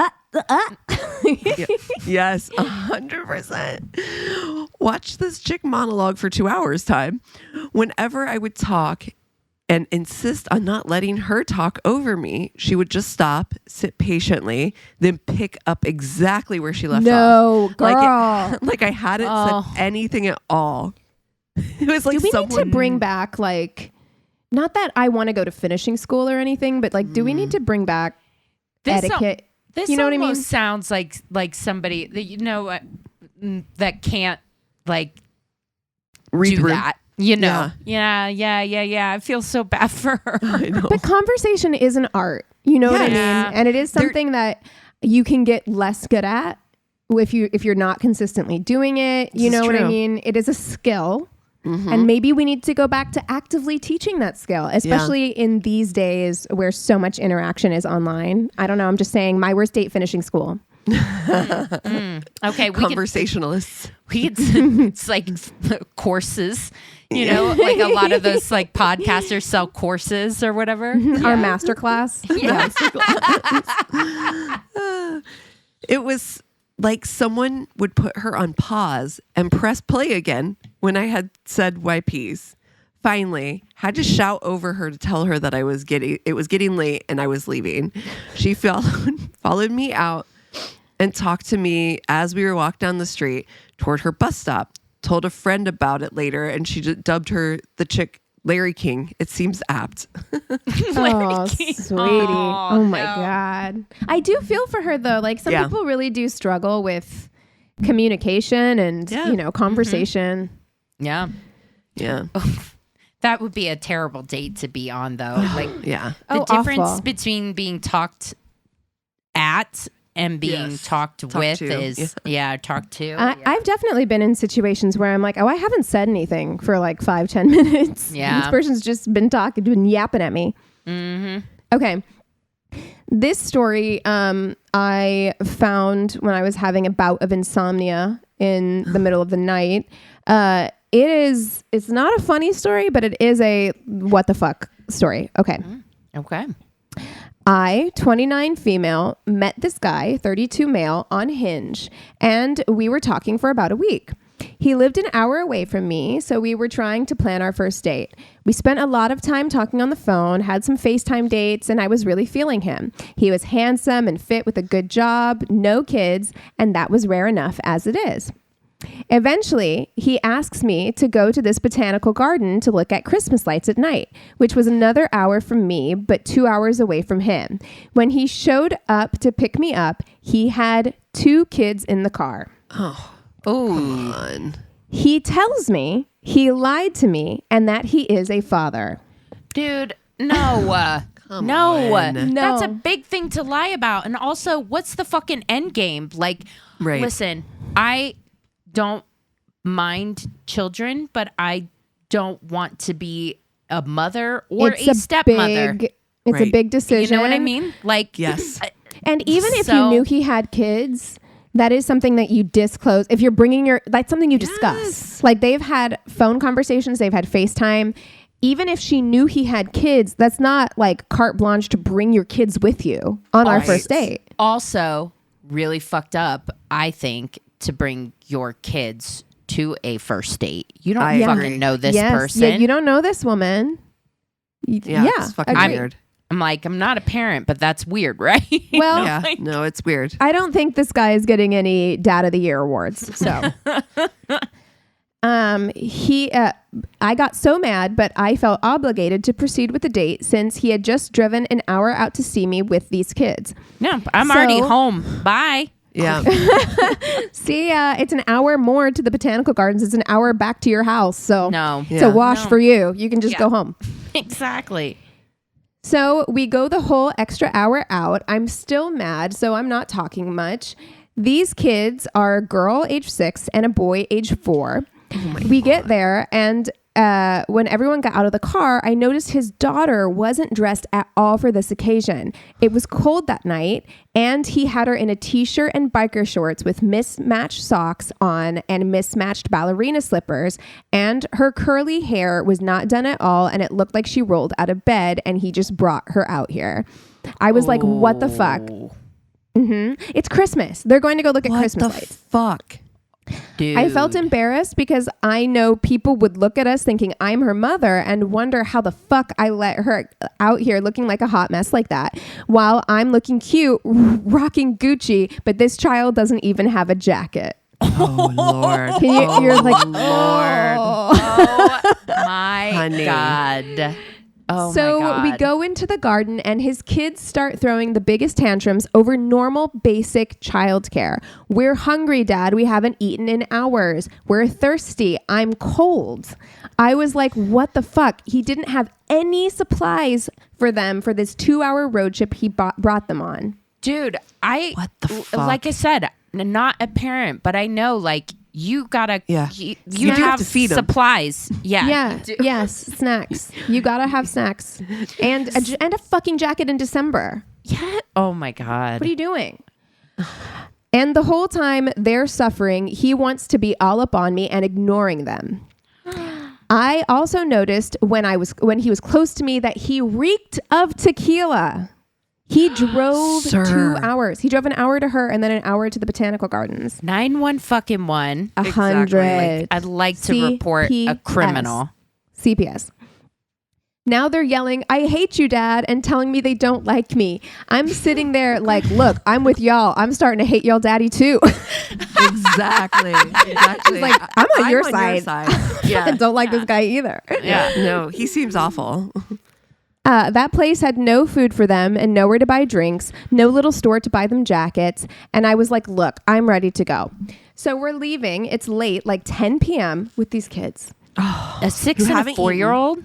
Yes, 100%. Watch this chick monologue for 2 hours time. Whenever I would talk and insist on not letting her talk over me, she would just stop, sit patiently, then pick up exactly where she left off. No, girl. Like I hadn't said anything at all. It was like do we need to bring back like, not that I want to go to finishing school or anything, but like, do we need to bring back etiquette? This you know what I mean? Sounds like somebody that that can't like read do that. Yeah. I feel so bad for her. I know. But conversation is an art. You know what I mean? And it is something that you can get less good at if you're not consistently doing it. You know what I mean? It is a skill. And maybe we need to go back to actively teaching that skill, especially in these days where so much interaction is online. I don't know. I'm just saying my worst date finishing school. Okay. Conversationalists. It's like courses, you know, like a lot of those like podcasters sell courses or whatever. Our masterclass. It was like someone would put her on pause and press play again when I had said YPs. Finally, had to shout over her to tell her that it was getting late and I was leaving. She followed me out and talked to me as we were walking down the street toward her bus stop. Told a friend about it later, and she dubbed her the chick Larry King. It seems apt. Oh, sweetie. Oh my God. I do feel for her though. Like some people really do struggle with communication and, you know, conversation. Yeah. Yeah. That would be a terrible date to be on though. Like the difference awful. between being talked at and being talked with to. is talked to. I've definitely been in situations where I'm like, oh, I haven't said anything for like 5-10 minutes. Yeah. This person's just been yapping at me. Okay. This story I found when I was having a bout of insomnia in the middle of the night. It's not a funny story, but it is a what the fuck story. Okay. Okay. I, 29 female, met this guy, 32 male, on Hinge, and we were talking for about a week. He lived an hour away from me, so we were trying to plan our first date. We spent a lot of time talking on the phone, had some FaceTime dates, and I was really feeling him. He was handsome and fit with a good job, no kids, and that was rare enough as it is. Eventually, he asks me to go to this botanical garden to look at Christmas lights at night, which was another hour from me, but 2 hours away from him. When he showed up to pick me up, he had 2 kids in the car. Oh, come on. He tells me he lied to me and that he is a father. Dude, no. No. That's a big thing to lie about. And also, what's the fucking end game? Like, listen, I don't mind children, but I don't want to be a mother or a stepmother. It's a big decision. You know what I mean? Like, yes. And even if you knew he had kids, that is something that you disclose. If you're bringing that's something you discuss. Like they've had phone conversations, they've had FaceTime. Even if she knew he had kids, that's not like carte blanche to bring your kids with you on our first date. Also, really fucked up, I think, to bring your kids to a first date. You don't fucking know this person. Yeah, you don't know this woman. It's fucking weird. I'm like, I'm not a parent, but that's weird, right? Well, no, it's weird. I don't think this guy is getting any Dad of the Year awards. So, I got so mad, but I felt obligated to proceed with the date since he had just driven an hour out to see me with these kids. No, I'm already home. Bye. Yeah. See, it's an hour more to the botanical gardens. It's an hour back to your house. So it's a wash for you. You can just go home. Exactly. So we go the whole extra hour out. I'm still mad, so I'm not talking much. These kids are a girl age 6 and a boy age 4. We get there, and when everyone got out of the car, I noticed his daughter wasn't dressed at all for this occasion. It was cold that night, and he had her in a t-shirt and biker shorts with mismatched socks on and mismatched ballerina slippers, and her curly hair was not done at all, and it looked like she rolled out of bed, and he just brought her out here. I was like, what the fuck? It's Christmas. They're going to go look at Christmas lights. Fuck? Dude. I felt embarrassed because I know people would look at us thinking I'm her mother and wonder how the fuck I let her out here looking like a hot mess like that while I'm looking cute, rocking Gucci, but this child doesn't even have a jacket. Oh, Lord. You're like, Lord. Oh, my Honey. God. Oh so my God. we go into the garden and his kids start throwing the biggest tantrums over normal basic childcare. We're hungry, Dad. We haven't eaten in hours. We're thirsty. I'm cold. I was like, what the fuck? He didn't have any supplies for them for this 2-hour road trip he brought them on. Dude, What the fuck? like I said, not a parent, but I know like you gotta, Yeah. you You do have to feed 'em. supplies. Yeah. Yeah. Yes. Snacks. You gotta have snacks and a fucking jacket in December. Yeah. Oh my God. What are you doing? And the whole time they're suffering, he wants to be all up on me and ignoring them. I also noticed when he was close to me that he reeked of tequila. He drove Sir. 2 hours. He drove an hour to her and then an hour to the botanical gardens. 911. 100. I'd like to report a criminal. CPS. Now they're yelling, "I hate you, Dad," and telling me they don't like me. I'm sitting there like, look, I'm with y'all. I'm starting to hate y'all daddy too. Exactly. Like, I'm on your side. Yeah. I don't like this guy either. Yeah. No, he seems awful. That place had no food for them and nowhere to buy drinks, no little store to buy them jackets. And I was like, look, I'm ready to go. So we're leaving. It's late, like 10 p.m. with these kids. A 6 and a 4-year-old?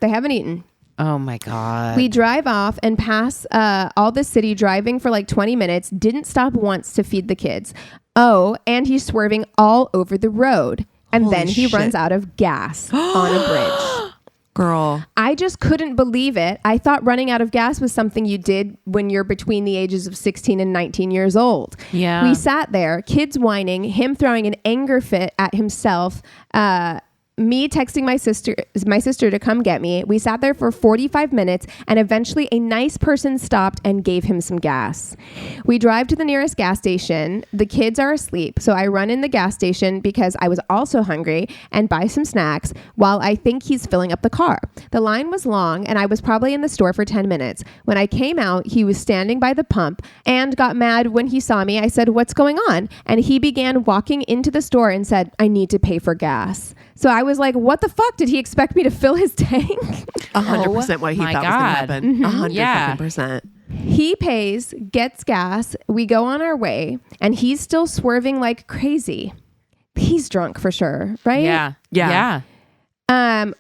They haven't eaten. Oh my God. We drive off and pass all the city driving for like 20 minutes. Didn't stop once to feed the kids. Oh, and he's swerving all over the road. And Holy then he shit. runs out of gas on a bridge. Girl. I just couldn't believe it. I thought running out of gas was something you did when you're between the ages of 16 and 19 years old. Yeah. We sat there, kids whining, him throwing an anger fit at himself, me texting my sister to come get me. We sat there for 45 minutes and eventually a nice person stopped and gave him some gas. We drive to the nearest gas station. The kids are asleep. So I run in the gas station because I was also hungry and buy some snacks while I think he's filling up the car. The line was long and I was probably in the store for 10 minutes. When I came out, he was standing by the pump and got mad when he saw me. I said, "What's going on?" And he began walking into the store and said, "I need to pay for gas." So I was like, what the fuck? Did he expect me to fill his tank? 100% what he my thought was going to God. happen. 100% Yeah. percent. He pays, gets gas. We go on our way and he's still swerving like crazy. He's drunk for sure, right? Yeah. Yeah.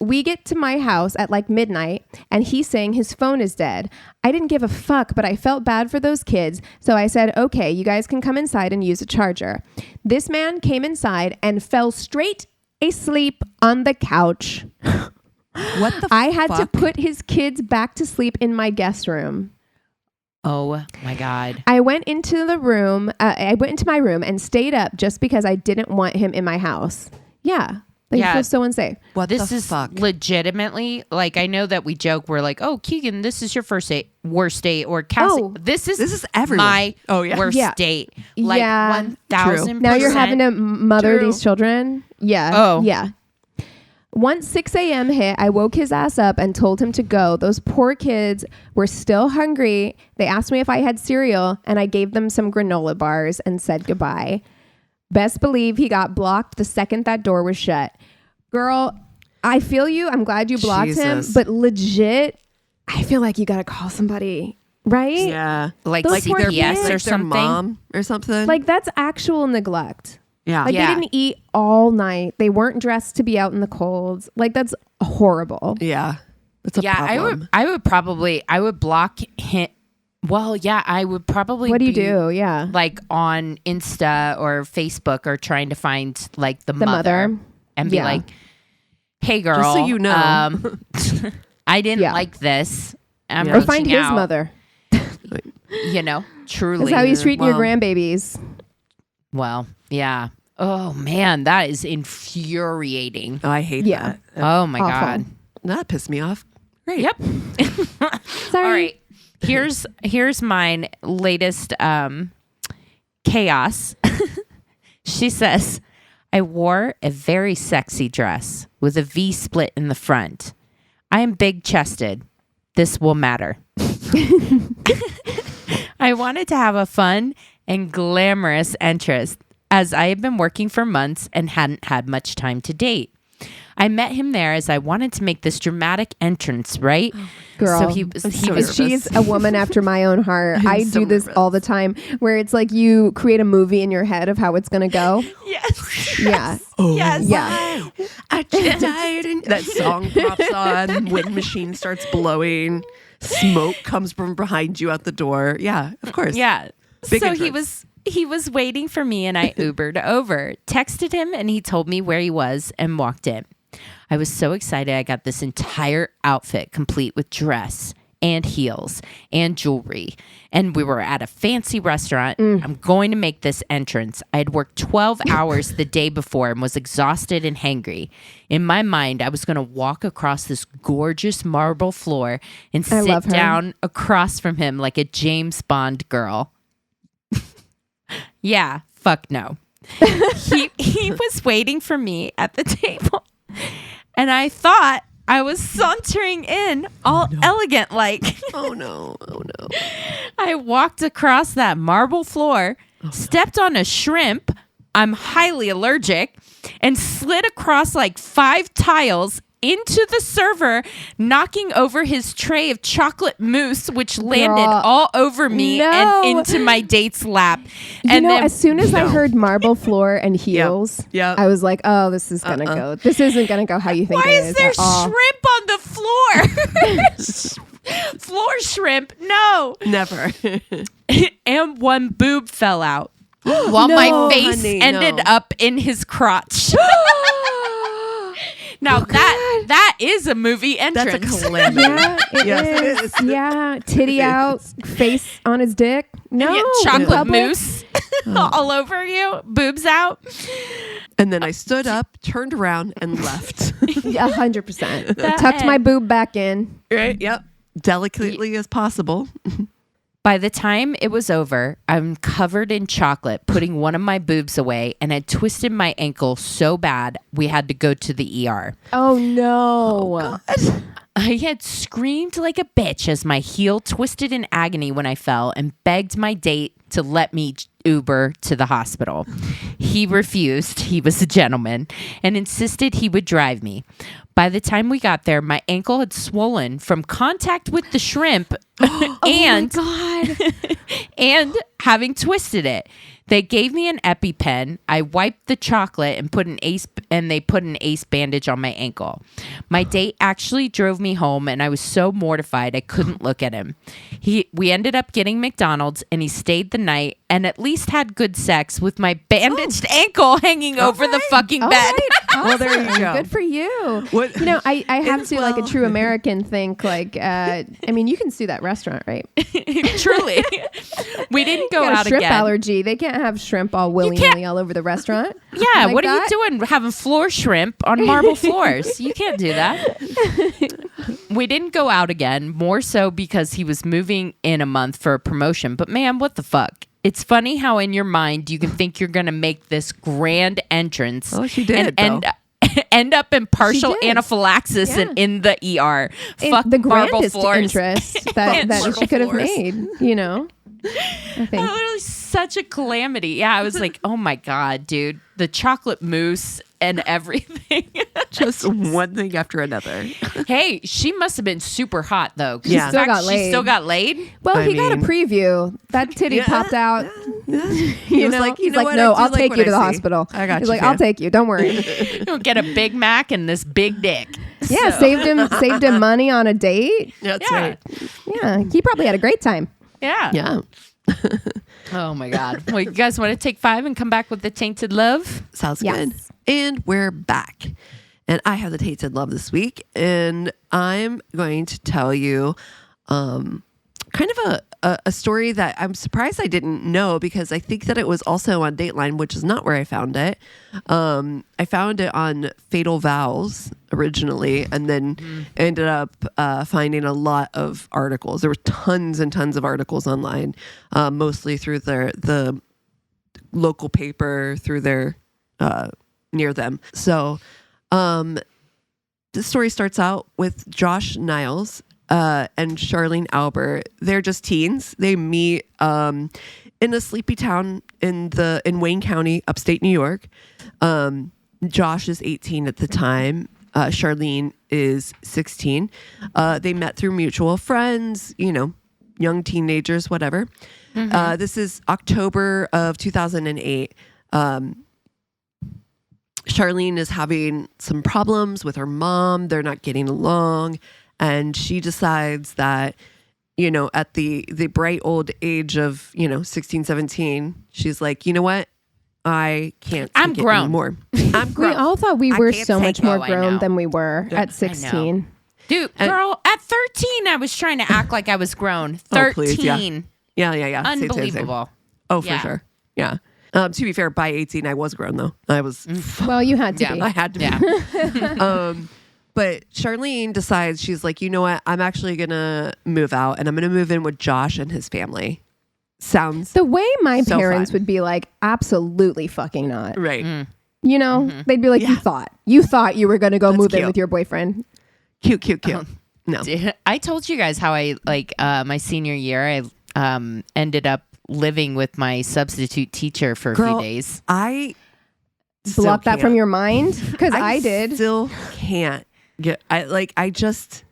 We get to my house at like midnight and he's saying his phone is dead. I didn't give a fuck, but I felt bad for those kids. So I said, okay, you guys can come inside and use a charger. This man came inside and fell straight asleep on the couch. What the I had to fuck? put his kids back to sleep in my guest room. Oh my God. I went into my room and stayed up just because I didn't want him in my house. Yeah. Like, Yeah. it feels so unsafe. What This the is fuck? legitimately, like, I know that we joke, we're like, oh, Keegan, this is your worst date, or Cassie, Oh, this is everyone. my worst Yeah. date. Like, Yeah. 1,000%. Now you're having to mother True. these children. Yeah. Oh. Yeah. Once 6 a.m. hit, I woke his ass up and told him to go. Those poor kids were still hungry. They asked me if I had cereal, and I gave them some granola bars and said goodbye. Best believe he got blocked the second that door was shut. Girl, I feel you. I'm glad you blocked him. Jesus. But legit, I feel like you got to call somebody, right? Yeah. like Those poor CPS kids. or Like their something. mom or something. Like, that's actual neglect. yeah. Like, Yeah. they didn't eat all night. They weren't dressed to be out in the cold. Like, that's horrible. Yeah. It's a problem. I would block him. Well, yeah, I would probably. What do you be, do? Yeah. Like on Insta or Facebook, or trying to find like the The mother mother. and be Yeah. like, "Hey, girl, Just so you know." I didn't Yeah. like this. I'm Yeah. Or reaching find his out." mother. You know, truly. That's how he's treating Well- your grandbabies. Well, yeah. Oh man, that is infuriating. Oh, I hate Yeah. that. Oh my Awful. God. That pissed me off. Great. Yep. Sorry. All right. Here's mine latest chaos. She says, I wore a very sexy dress with a V split in the front. I am big chested. This will matter. I wanted to have a fun and glamorous entrance as I had been working for months and hadn't had much time to date. I met him there as I wanted to make this dramatic entrance, right? Girl, So he was nervous. she's a woman after my own heart. I so do this nervous. all the time where it's like you create a movie in your head of how it's going to go. yes. Yeah. Oh, Yes. Yeah. I just died. And that song pops on. Wind machine starts blowing. Smoke comes from behind you out the door. Yeah, of course. Yeah. Big so entrance. he was waiting for me and I Ubered over, texted him, and he told me where he was and walked in. I was so excited. I got this entire outfit complete with dress and heels and jewelry. And we were at a fancy restaurant. I'm going to make this entrance. I had worked 12 hours the day before and was exhausted and hangry. In my mind, I was going to walk across this gorgeous marble floor and sit down across from him like a James Bond girl. Yeah, fuck no. He was waiting for me at the table. And I thought I was sauntering in all elegant like. Oh no. Oh no. I walked across that marble floor, stepped on a shrimp. I'm highly allergic, and slid across like 5 tiles into the server, knocking over his tray of chocolate mousse, which landed all over me and into my date's lap. And then, as soon as I heard marble floor and heels, I was like, oh, this is going to go. This isn't going to go how you think it is. Why is there shrimp on the floor? Floor shrimp? No. Never. And one boob fell out while my face ended up in his crotch. Now that is a movie entrance. That's a calamity. Yeah, it is. Yeah, titty out, face on his dick. No, chocolate mousse all over you, boobs out. And then I stood up, turned around, and left. 100%. Tucked my boob back in. Right? Yep. Delicately as possible. By the time it was over, I'm covered in chocolate, putting one of my boobs away, and had twisted my ankle so bad we had to go to the ER. Oh, no. Oh, God. I had screamed like a bitch as my heel twisted in agony when I fell and begged my date to let me Uber to the hospital. He refused. He was a gentleman and insisted he would drive me. By the time we got there, my ankle had swollen from contact with the shrimp and, and having twisted it. They gave me an EpiPen. I wiped the chocolate and they put an ace bandage on my ankle. My date actually drove me home, and I was so mortified I couldn't look at him. We ended up getting McDonald's, and he stayed the night and at least had good sex with my bandaged ankle hanging over the fucking bed. Right. Awesome. Well, there you go. Good for you. What? You know, I have to, like a true American, think like, I mean, you can sue that restaurant, right? Truly. We didn't go out shrimp again. Allergy. They can't have shrimp all willy-nilly all over the restaurant. Yeah, like what are you doing having floor shrimp on marble floors? You can't do that. We didn't go out again, more so because he was moving in a month for a promotion. But man, what the fuck? It's funny how in your mind you can think you're going to make this grand entrance. Oh, she did, and end up in partial anaphylaxis and in the ER. Fuck the marble grandest floors. interest that she could have made, you know. I think. Literally such a calamity. Yeah, I was like, oh my God, dude. The chocolate mousse and everything. Just one thing after another. Hey, she must have been super hot though. Yeah. She still got laid. Well, he got a preview. That titty popped out. He was like, you know what? no, I do I'll like take what you I to the see. hospital. I got He's you, like, I'll fam. take you. Don't worry. You'll get a Big Mac and this big dick. Yeah, So- saved him money on a date. That's Yeah. right. Yeah, he probably had a great time. Yeah. Yeah. Oh my God. Well, you guys want to take 5 and come back with the Tainted Love? Sounds Yes. good. And we're back. And I have the Tainted Love this week. And I'm going to tell you kind of a story that I'm surprised I didn't know, because I think that it was also on Dateline, which is not where I found it. I found it on Fatal Vows originally, and then ended up finding a lot of articles. There were tons and tons of articles online, mostly through the local paper, through their near them. So this story starts out with Josh Niles and Charlene Albert. They're just teens. They meet in a sleepy town in Wayne County, upstate New York. Josh is 18 at the time. Charlene is 16. They met through mutual friends, young teenagers, whatever. This is October of 2008. Charlene is having some problems with her mom. They're not getting along. And she decides that at the bright old age of, 16, 17, she's like, you know what? I can't take I'm it grown. anymore. I'm grown. We all thought we were so much more I grown know. than we were at 16. Dude, girl, at 13, I was trying to act like I was grown. 13. Oh, please, yeah. Same. Unbelievable. Oh, for sure. Yeah. To be fair, by 18, I was grown, though. I was... Well, you had to be. I had to be. But Charlene decides, she's like, you know what? I'm actually going to move out, and I'm going to move in with Josh and his family. Sounds the way my so parents fun. would be like, absolutely fucking not. Right. They'd be like, you thought you were going to go move in cute. with your boyfriend. Cute. No. I told you guys how I, my senior year, I ended up living with my substitute teacher for a few days. I block that from your mind, because I did. Still can't get. I just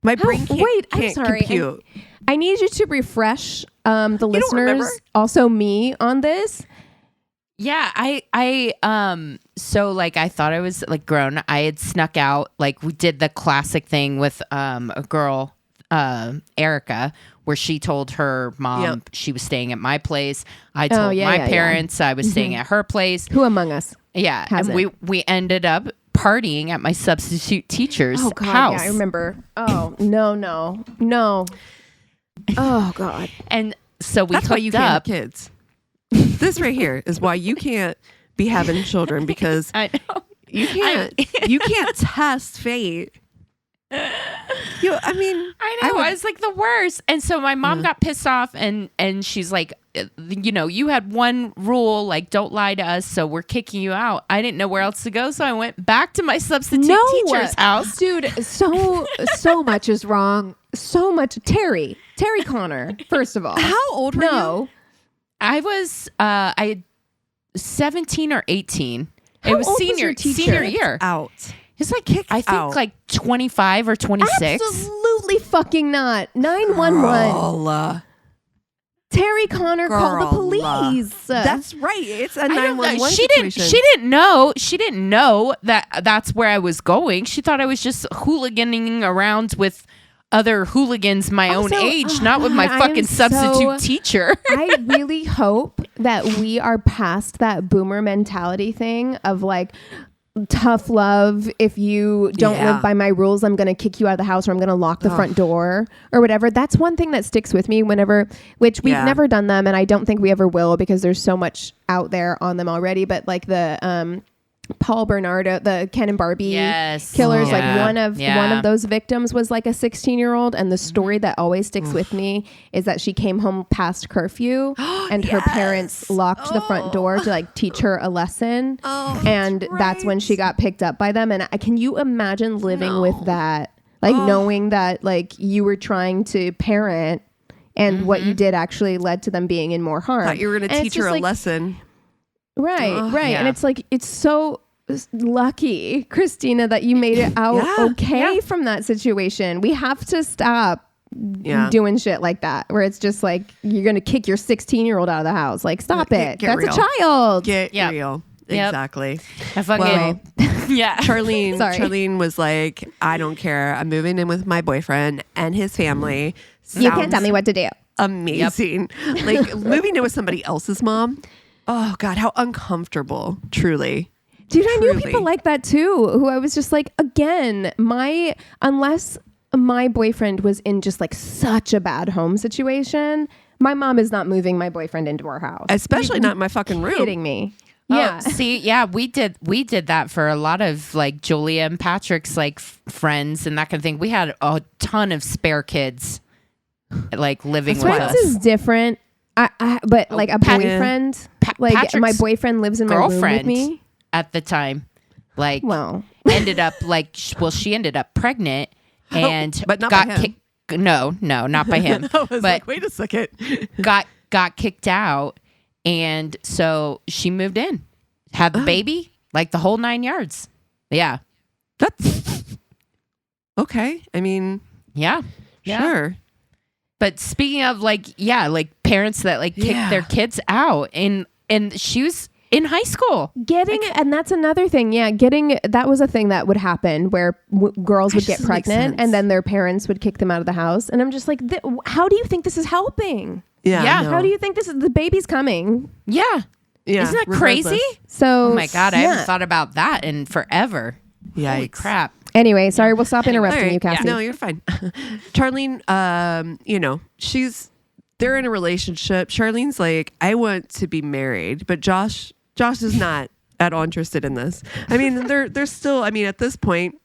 my brain can't compute. I need you to refresh the listeners, remember? also me, on this. Yeah, so I thought I was grown. I had snuck out, we did the classic thing with a girl, Erica, where she told her mom she was staying at my place. I told my parents I was staying at her place. Who among us? Yeah, hasn't? and we ended up partying at my substitute teacher's house. Yeah, I remember. Oh, no. Oh, God. And so we That's why you hooked can't have up. kids. This right here is why you can't be having children, because I know. you can't test fate. I know. I was like the worst. And so my mom got pissed off, and she's like, you had one rule, don't lie to us, so we're kicking you out. I didn't know where else to go, so I went back to my substitute teacher's house. Dude, so much is wrong. So much. Terry Connor, first of all. How old were you? I was I had 17 or 18. How it was old was senior your teacher? senior year. Out. It's I think 25 or 26. Absolutely fucking not. 911. Girl. Terry Connor called the police. That's right. It's a I don't know. 911 She didn't know. She didn't know that that's where I was going. She thought I was just hooliganing around with other hooligans my own age, not with my fucking substitute teacher. I really hope that we are past that boomer mentality thing of tough love. If you don't live by my rules, I'm going to kick you out of the house, or I'm going to lock the front door or whatever. That's one thing that sticks with me which we've never done them, and I don't think we ever will, because there's so much out there on them already. But the Paul Bernardo, the Ken and Barbie killers, one of those victims was a 16-year-old, and the story that always sticks with me is that she came home past curfew and her parents locked the front door to teach her a lesson, and that's when she got picked up by them. And can you imagine living with that, knowing that you were trying to parent, and what you did actually led to them being in more harm? Thought you were going to teach her a lesson. Right. And it's so lucky, Christina, that you made it out from that situation. We have to stop doing shit like that, where it's just you're going to kick your 16-year-old out of the house. Stop it. That's real. A child. Get real. Yep. Exactly. Charlene was like, I don't care. I'm moving in with my boyfriend and his family. You can't tell me what to do. Amazing. Moving in with somebody else's mom. Oh God, how uncomfortable. Truly. Dude, I knew people like that too, who I was just unless my boyfriend was in just such a bad home situation, my mom is not moving my boyfriend into our house. Especially not in my fucking room. Kidding me. Yeah. We did that for a lot of Julia and Patrick's friends and that kind of thing. We had a ton of spare kids living with us. Friends is different. A boyfriend, Patrick's my boyfriend lives in my room with me at the time. Ended up she ended up pregnant and but not by him. No, not by him. I was but wait a second. got kicked out, and so she moved in, had the baby, the whole 9 yards. Yeah, that's okay. I mean, sure. But speaking of parents that kick their kids out, and she was in high school. And that's another thing. Yeah, that was a thing that would happen where girls would get pregnant and then their parents would kick them out of the house. And I'm just like, how do you think this is helping? Yeah. How do you think the baby's coming? Yeah. Isn't that crazy? So, oh my God, I haven't thought about that in forever. Yikes. Holy crap. Anyway, sorry, we'll stop interrupting you, Cassie. No, you're fine. Charlene, they're in a relationship. Charlene's like, I want to be married, but Josh is not at all interested in this. I mean, they're still, at this point,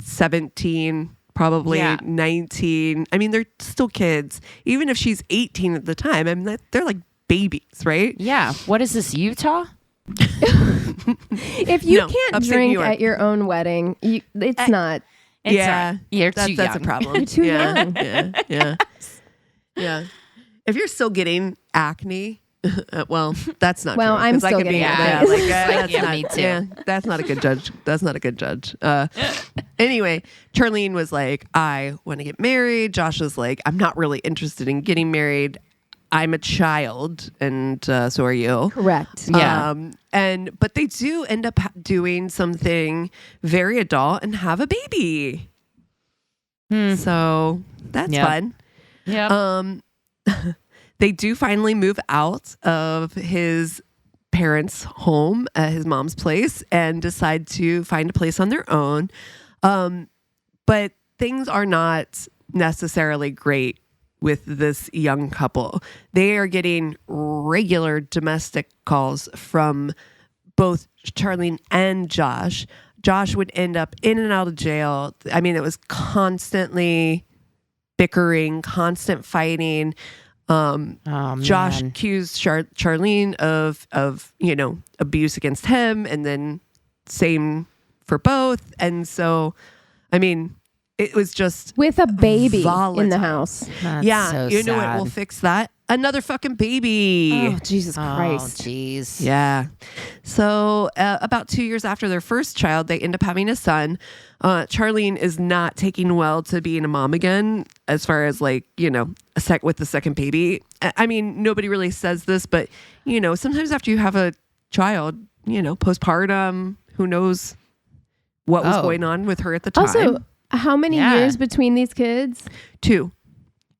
17, probably 19. I mean, they're still kids. Even if she's 18 at the time, they're like babies, right? Yeah. What is this, Utah? If you can't drink at your own wedding, it's not. You're too young. That's a problem. You're too young. Yeah. If you're still getting acne, well, that's not well, true. I'm still getting acne. Me too. Yeah, that's not a good judge. That's not a good judge. Anyway, Charlene was like, I want to get married. Josh was like, I'm not really interested in getting married. I'm a child, and so are you. Correct. Yeah. But they do end up doing something very adult and have a baby. So that's fun. Yeah. They do finally move out of his parents' home at his mom's place and decide to find a place on their own. But things are not necessarily great with this young couple. They are getting regular domestic calls from both Charlene and Josh. Josh would end up in and out of jail. I mean, it was constantly bickering, constant fighting. Josh accused Charlene of abuse against him, and then same for both. And so, I mean, it was just with a baby volatile in the house. That's so you know sad. what will fix that? Another fucking baby. Oh, Jesus Christ. Oh, jeez. Yeah. So about 2 years after their first child, they end up having a son. Charlene is not taking well to being a mom again, as far as with the second baby. I mean, nobody really says this, but sometimes after you have a child, postpartum, who knows what was going on with her at the time. Also, how many years between these kids? 2.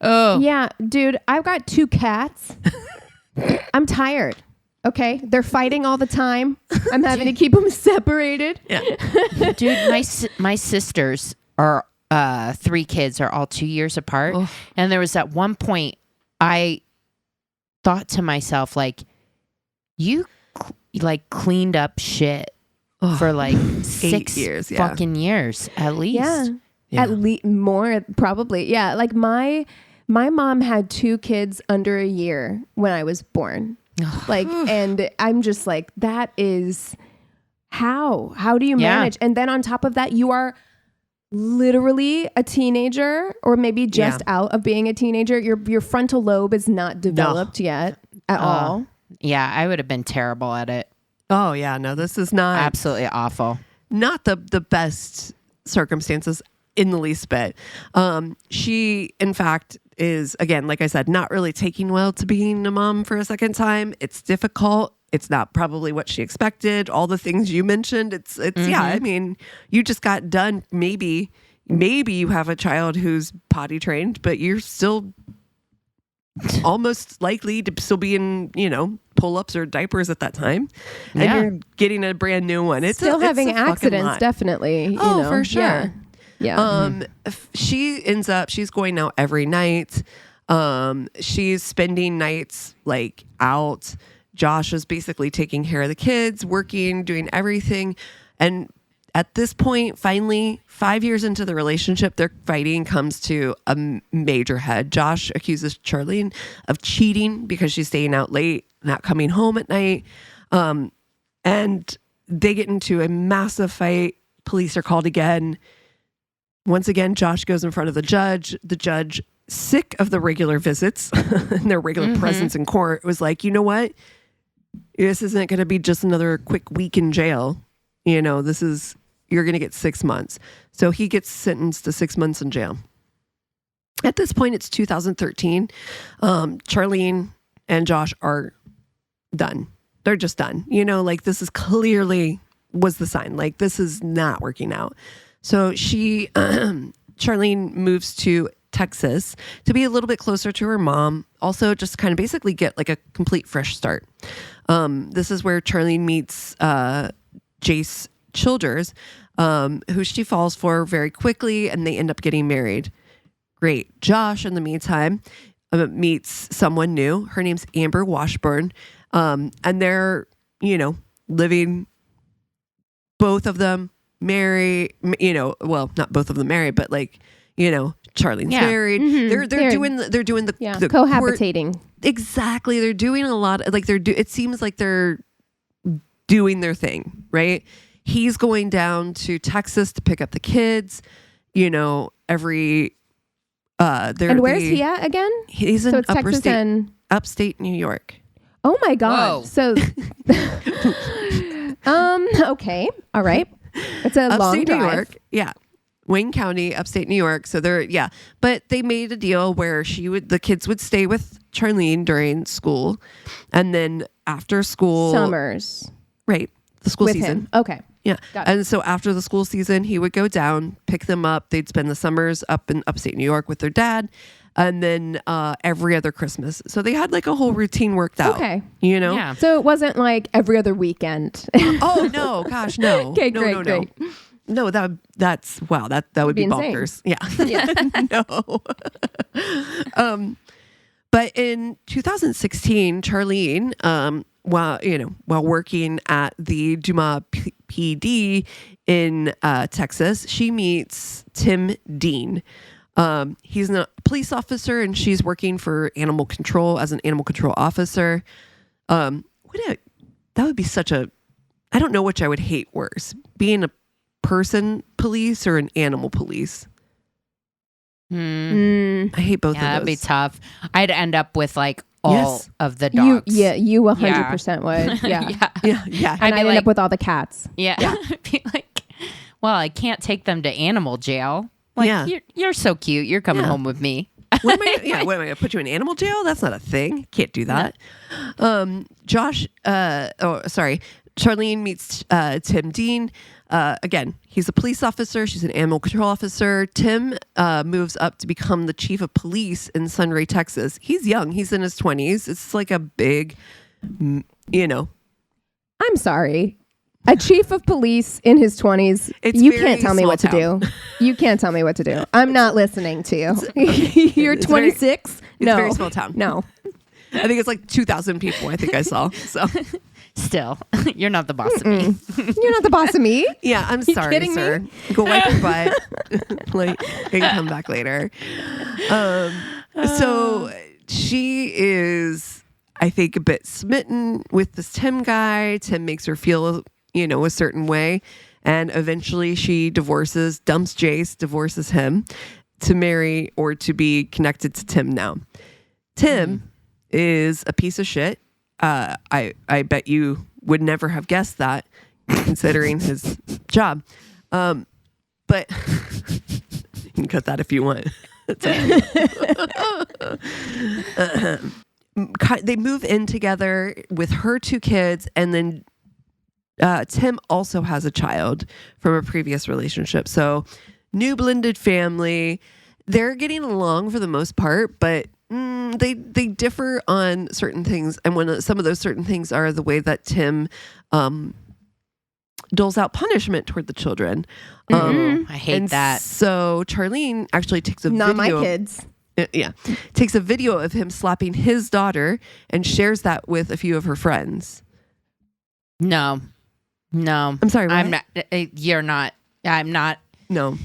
Oh. Yeah, dude, I've got 2 cats. I'm tired. Okay, they're fighting all the time. I'm having to keep them separated. Yeah. Dude, my sisters are 3 kids are all 2 years apart. Oh. And there was at one point I thought to myself, like, you cleaned up shit for 6 years, fucking years at least. Yeah. At least more, probably. Yeah. Like my mom had 2 kids under a year when I was born. And I'm just like, that is how do you manage? And then on top of that, you are literally a teenager, or maybe just out of being a teenager. Your frontal lobe is not developed yet at all. Yeah. I would have been terrible at it. Oh yeah. No, this is not absolutely awful. Not the best circumstances in the least bit. She, in fact, is, again, like I said, not really taking well to being a mom for a second time. It's difficult. It's not probably what she expected. All the things you mentioned. It's yeah. I mean, you just got done. Maybe you have a child who's potty trained, but you're still almost likely to still be in, pull-ups or diapers at that time. And you're getting a brand new one. It's still having it's accidents, definitely. For sure. Yeah. She's going out every night. She's spending nights out. Josh is basically taking care of the kids, working, doing everything. And at this point, finally, 5 years into the relationship, their fighting comes to a major head. Josh accuses Charlene of cheating because she's staying out late, not coming home at night. And they get into a massive fight. Police are called again. Once again, Josh goes in front of the judge. The judge, sick of the regular visits and their regular presence in court, was like, you know what? This isn't going to be just another quick week in jail. You're going to get 6 months. So he gets sentenced to 6 months in jail. At this point, it's 2013. Charlene and Josh are done. They're just done. Like this is clearly was the sign. Like this is not working out. So Charlene moves to Texas to be a little bit closer to her mom. Also just kind of basically get like a complete fresh start. This is where Charlene meets Jace Childers, who she falls for very quickly, and they end up getting married. Great. Josh, in the meantime, meets someone new. Her name's Amber Washburn. And they're, living, both of them married, well, not both of them married, but like, Charlene's married. Mm-hmm. They're doing the cohabitating. Exactly. They're doing a lot. Like it seems like they're doing their thing, right? He's going down to Texas to pick up the kids, every, and where's he at again? He's in upstate New York. Oh my God. Whoa. So, okay. All right. It's a long drive. New York. Yeah. Wayne County, upstate New York. So but they made a deal where the kids would stay with Charlene during school. And then after school. Summers. Right. The school with season. Him. Okay. Yeah. And so after the school season, he would go down, pick them up. They'd spend the summers up in upstate New York with their dad. And then every other Christmas. So they had like a whole routine worked out. Okay. Yeah. So it wasn't like every other weekend. Oh, no. Gosh, no. Okay, no, great. No, that would be bonkers. Insane. Yeah. No. But in 2016, Charlene, while working at the Dumas PD in Texas, she meets Tim Dean. He's a police officer, and she's working for animal control as an animal control officer. That would be such a, I don't know which I would hate worse, being a person police or an animal police. I hate both of those. That'd be tough. I'd end up with like all of the dogs. You 100% would. Yeah. And I'd end up with all the cats. Yeah. I'd be like, well, I can't take them to animal jail. Like, you're so cute. You're coming home with me. What am I going to put you in animal jail? That's not a thing. Can't do that. Charlene meets Tim Dean. Again, he's a police officer. She's an animal control officer. Tim moves up to become the chief of police in Sunray, Texas. He's young. He's in his 20s. It's like a big, I'm sorry. A chief of police in his 20s. You can't tell me what to do. You can't tell me what to do. I'm not listening to you. You're 26? It's a very small town. No. I think it's like 2,000 people, I think I saw. So still, you're not the boss of me. You're not the boss of me? Yeah, I'm sorry, sir. Me? Go wipe your butt. And come back later. So she is, I think, a bit smitten with this Tim guy. Tim makes her feel, a certain way. And eventually she dumps Jace, divorces him to marry or to be connected to Tim now. Tim is a piece of shit. I bet you would never have guessed that considering his job. But you can cut that if you want. They move in together with her 2 kids, and then Tim also has a child from a previous relationship. So new blended family. They're getting along for the most part, but they differ on certain things. And some of those certain things are the way that Tim doles out punishment toward the children. I hate that. So Charlene actually takes a video. Not my kids. Takes a video of him slapping his daughter and shares that with a few of her friends. No. I'm sorry. What? I'm not. You're not. I'm not. No.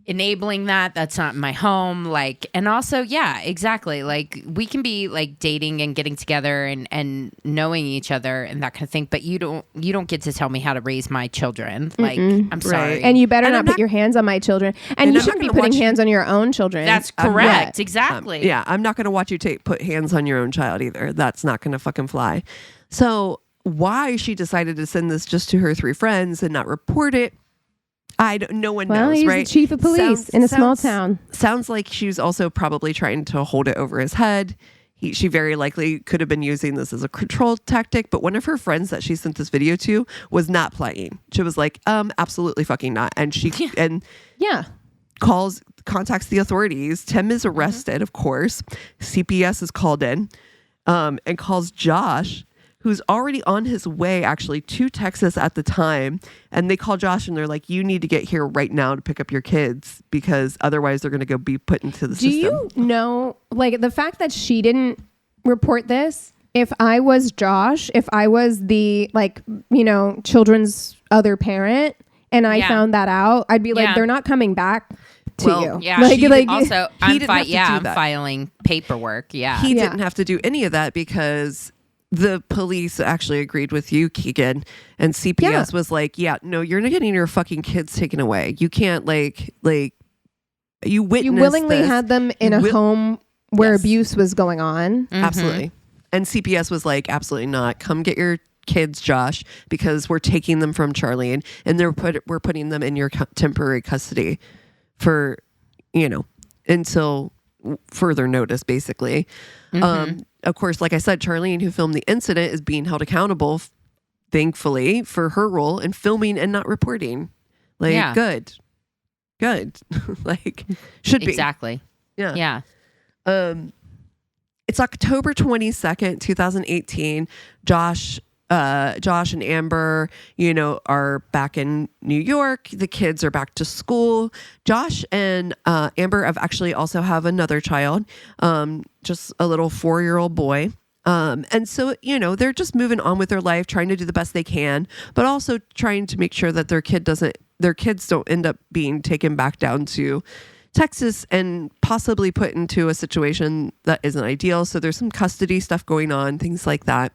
Enabling that. That's not my home. Like, and also, yeah, exactly. Like, we can be like dating and getting together and knowing each other and that kind of thing. But you don't get to tell me how to raise my children. Like, I'm sorry. And you better not put your hands on my children. And you shouldn't be putting hands on your own children. That's correct. Exactly. I'm not going to watch you put hands on your own child either. That's not going to fucking fly. So why she decided to send this just to her 3 friends and not report it, no one knows, he's right? The chief of police in a small town. Sounds like she was also probably trying to hold it over his head. She very likely could have been using this as a control tactic, but one of her friends that she sent this video to was not playing. She was like, absolutely fucking not. And she contacts the authorities. Tim is arrested, of course. CPS is called in, and calls Josh, who's already on his way actually to Texas at the time. And they call Josh and they're like, you need to get here right now to pick up your kids because otherwise they're going to go be put into the system. Do you know, like the fact that she didn't report this, if I was Josh, if I was the children's other parent and I found that out, I'd be like, they're not coming back to you. Yeah. I'm filing paperwork. Yeah. He didn't have to do any of that because the police actually agreed with you, Keegan, and CPS was like, no, you're not getting your fucking kids taken away. You can't you willingly had them in a home where abuse was going on. Mm-hmm. Absolutely. And CPS was like, absolutely not. Come get your kids, Josh, because we're taking them from Charlene and we're putting them in your temporary custody for, until further notice, basically. Mm-hmm. Of course, like I said, Charlene, who filmed the incident, is being held accountable, thankfully, for her role in filming and not reporting. Good. Should be. Exactly. Yeah. It's October 22nd, 2018. Josh and Amber, are back in New York. The kids are back to school. Josh and Amber actually also have another child, just a little 4-year-old boy. And so, they're just moving on with their life, trying to do the best they can, but also trying to make sure that their kids don't end up being taken back down to Texas and possibly put into a situation that isn't ideal. So there's some custody stuff going on, things like that.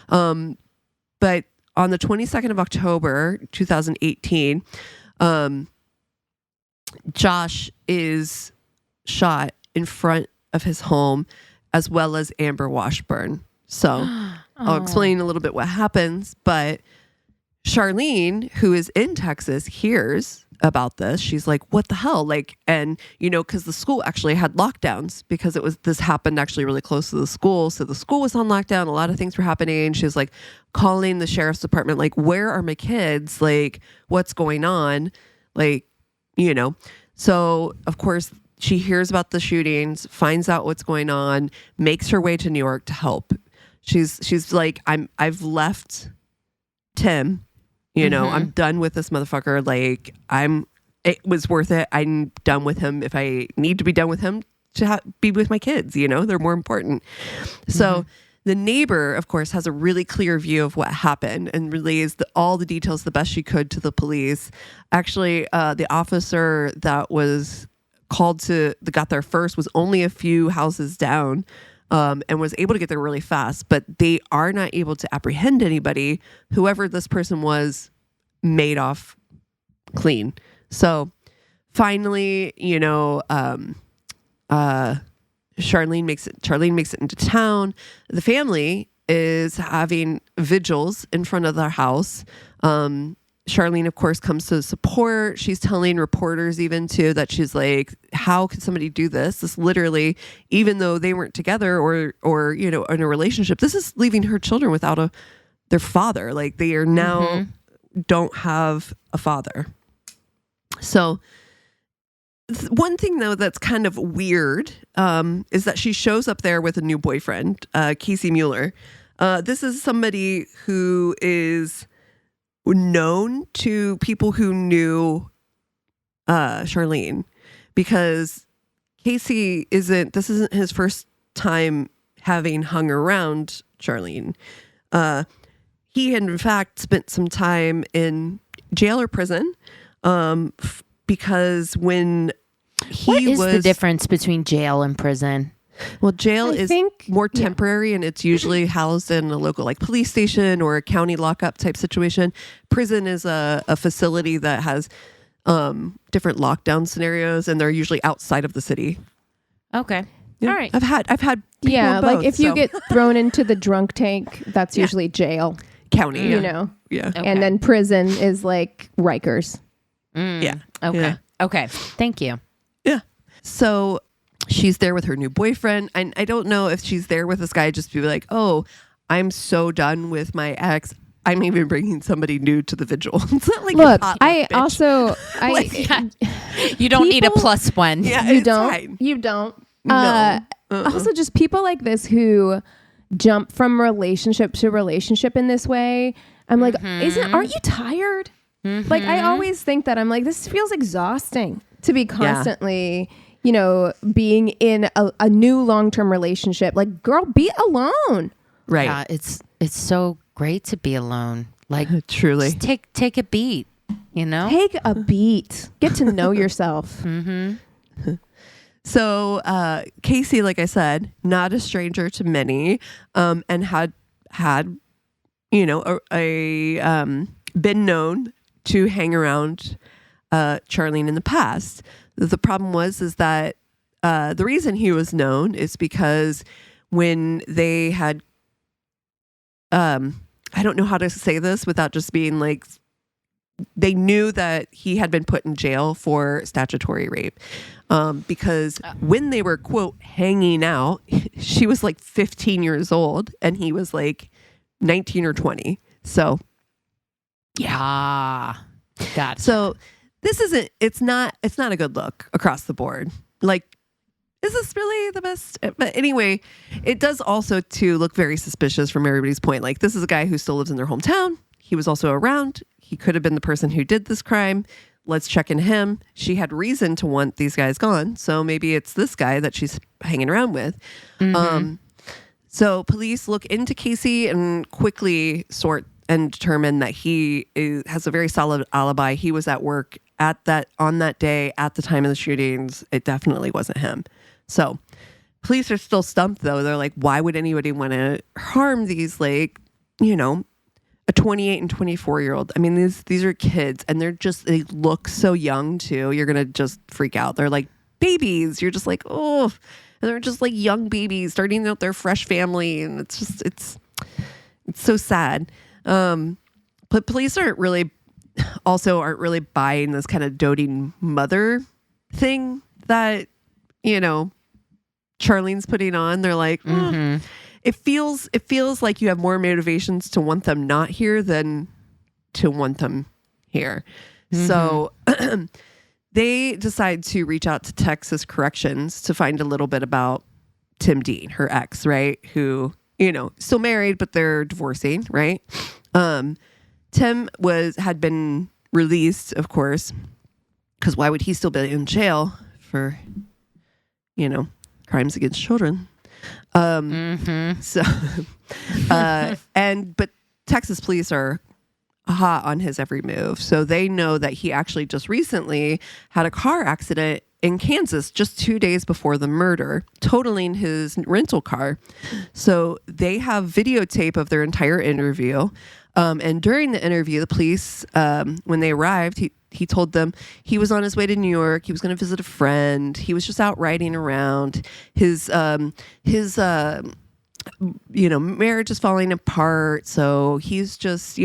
But on the 22nd of October, 2018, Josh is shot in front of his home, as well as Amber Washburn. So I'll explain a little bit what happens. But Charlene, who is in Texas, hears about this. She's like, what the hell? Because the school actually had lockdowns because this happened actually really close to the school. So the school was on lockdown. A lot of things were happening. She's like calling the sheriff's department, like, where are my kids? Like, what's going on? So of course she hears about the shootings, finds out what's going on, makes her way to New York to help. She's like, I've left Tim. I'm done with this motherfucker. It was worth it. I'm done with him. If I need to be done with him to be with my kids, they're more important. So the neighbor, of course, has a really clear view of what happened and relays all the details the best she could to the police. Actually, the officer that was got there first was only a few houses down. And was able to get there really fast, but they are not able to apprehend anybody. Whoever this person was made off clean. So finally, Charlene makes it into town. The family is having vigils in front of their house. Charlene, of course, comes to support. She's telling reporters even too that she's like, how could somebody do this? This literally, even though they weren't together or in a relationship, this is leaving her children without their father. Like they are now don't have a father. So one thing though that's kind of weird is that she shows up there with a new boyfriend, Casey Mueller. This is somebody who is known to people who knew Charlene, because Casey isn't his first time having hung around Charlene. He had in fact spent some time in jail or prison because when what is the difference between jail and prison? Well, jail is more temporary and it's usually housed in a local police station or a county lockup type situation. Prison is a facility that has different lockdown scenarios and they're usually outside of the city. Okay. Yeah. All right. I've had both, if you get thrown into the drunk tank, that's usually jail. County. Yeah. Okay. And then prison is like Rikers. Yeah. Okay. Yeah. Okay. Thank you. Yeah. So she's there with her new boyfriend. And I don't know if she's there with this guy just to be like, oh, I'm so done with my ex. I'm even bringing somebody new to the vigil. It's not like look. I Also, you don't need a plus one. Yeah, you it's don't. fine. You don't. No. Also, just people like this who jump from relationship to relationship in this way. I'm like, aren't you tired? Like, I always think that I'm like, this feels exhausting to be constantly, being in a new long-term relationship. Like, girl, be alone. Right. Yeah, it's so great to be alone. Like, truly. just take a beat, Take a beat. Get to know yourself. So Casey, like I said, not a stranger to many, and had been known to hang around Charlene in the past. The problem is that the reason he was known is because when they had, I don't know how to say this without just being like, they knew that he had been put in jail for statutory rape, because when they were, quote, hanging out, she was like 15 years old and he was like 19 or 20. So yeah, got it. So it's not a good look across the board. Like, is this really the best? But anyway, it does also to look very suspicious from everybody's point. Like, this is a guy who still lives in their hometown. He was also around. He could have been the person who did this crime. Let's check in him. She had reason to want these guys gone. So maybe it's this guy that she's hanging around with. So police look into Casey and quickly sort and determine that he has a very solid alibi. He was at work on that day at the time of the shootings. It definitely wasn't him. So police are still stumped though. They're like, why would anybody want to harm these, like, a 28 and 24-year-old? I mean, these are kids and they look so young too. You're going to just freak out. They're like babies. You're just like, oh, and they're just like young babies starting out their fresh family. And it's so sad. But police aren't really buying this kind of doting mother thing that, Charlene's putting on. They're like, it feels like you have more motivations to want them not here than to want them here. So they decide to reach out to Texas Corrections to find a little bit about Tim Dean, her ex, right? Who, still married, but they're divorcing, right? Tim had been released, of course, because why would he still be in jail for, crimes against children? So, but Texas police are hot on his every move. So they know that he actually just recently had a car accident in Kansas just 2 days before the murder, totaling his rental car. So they have videotape of their entire interview. And during the interview, the police, when they arrived, he told them he was on his way to New York. He was going to visit a friend. He was just out riding around. His marriage is falling apart. So he's just,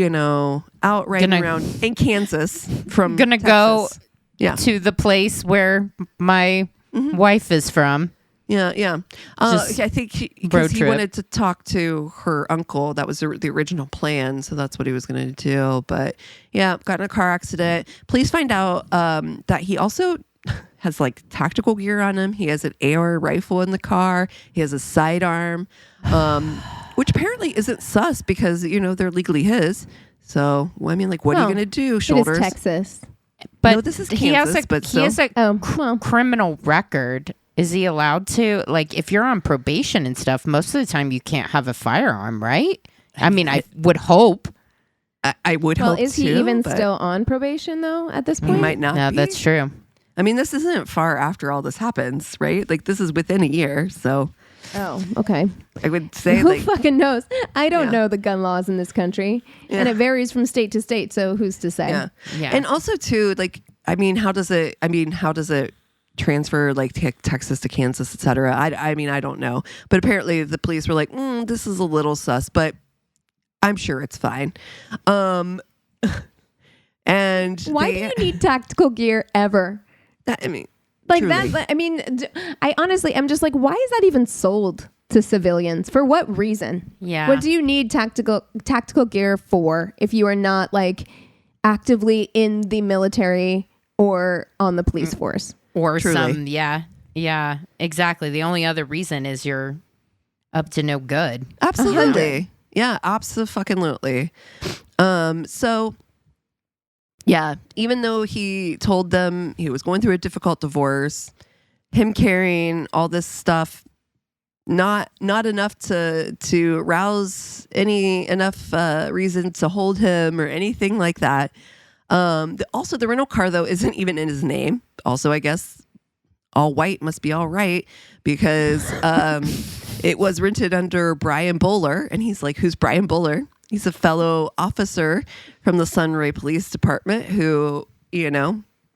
out riding around in Kansas from gonna Texas. Go to the place where my wife is from. Yeah. I think because he wanted to talk to her uncle. That was the original plan. So that's what he was going to do. But yeah, got in a car accident. Police find out that he also has like tactical gear on him. He has an AR rifle in the car. He has a sidearm, which apparently isn't sus because, they're legally his. So, what are you going to do? Shoulders. It is Texas. But no, this is Kansas, he has a criminal record. Is he allowed to, like, if you're on probation and stuff, most of the time you can't have a firearm, right? I mean, I would hope. I would hope. Well, is he even still on probation though at this point? He might not. No, be. That's true. I mean, this isn't far after all this happens, right? Like, this is within a year, so. Oh, okay. I would say, who fucking knows? I don't know the gun laws in this country, and it varies from state to state. So who's to say? Yeah. And also, too, like, how does it transfer, like, Texas to Kansas, et cetera? I don't know, but apparently the police were like, this is a little sus, but I'm sure it's fine. And why do you need tactical gear ever? Like Truly. that. I mean, I honestly, I'm just like, why is that even sold to civilians? For what reason? Yeah. What do you need tactical gear for if you are not like actively in the military or on the police force? Or Truly. yeah, exactly. The only other reason is you're up to no good. Absolutely. Yeah, absolutely. So yeah, even though he told them he was going through a difficult divorce, him carrying all this stuff, not enough to rouse enough reason to hold him or anything like that. Also, the rental car though isn't even in his name. Also, I guess all white must be all right because it was rented under Brian Bowler, and he's like, "Who's Brian Bowler?" He's a fellow officer from the Sunray Police Department who,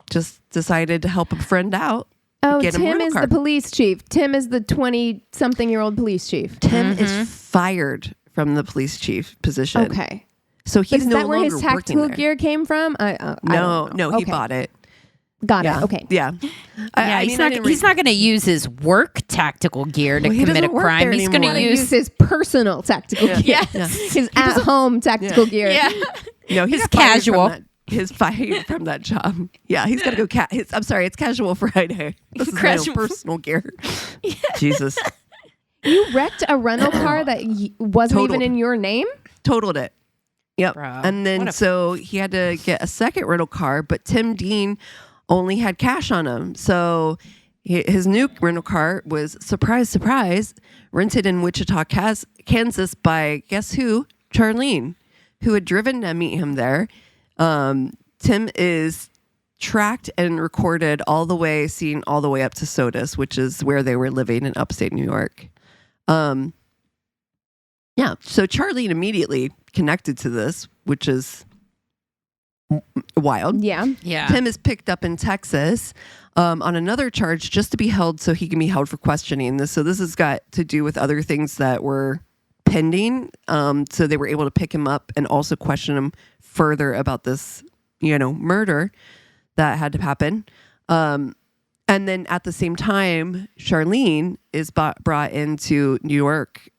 just decided to help a friend out. Oh, get him a Tim rental is car. the police chief. Tim is the 20-something-year-old police chief. Tim is fired from the police chief position. Okay. So But he's is no that where longer his working tactical there. gear came from? I don't know. No, he Okay. bought it. Got Yeah. it. Okay. Yeah. He's not going to use his work tactical gear to Well, he commit a doesn't work crime. there He's going anymore. to Use use his personal tactical gear. Yes. His at-home tactical gear. yeah. No, he's It's fired from casual. His fired from that job. Yeah, he's got to go. I'm sorry, it's Casual Friday. This is my own Casual. personal gear. Jesus, You wrecked a rental car that wasn't Totaled. even in your name? totaled it. Yep. Bro, And then so he had to get a second rental car, but Tim Dean only had cash on him. So his new rental car was, surprise, rented in Wichita, Kansas by, guess who? Charlene, who had driven to meet him there. Tim is tracked and recorded seen all the way up to Sodus, which is where they were living in upstate New York. Yeah. So Charlene immediately connected to this, which is wild. Yeah. Yeah. Tim is picked up in Texas on another charge just to be held so he can be held for questioning. This has got to do with other things that were pending. So they were able to pick him up and also question him further about this, murder that had to happen. And then at the same time, Charlene is brought into New York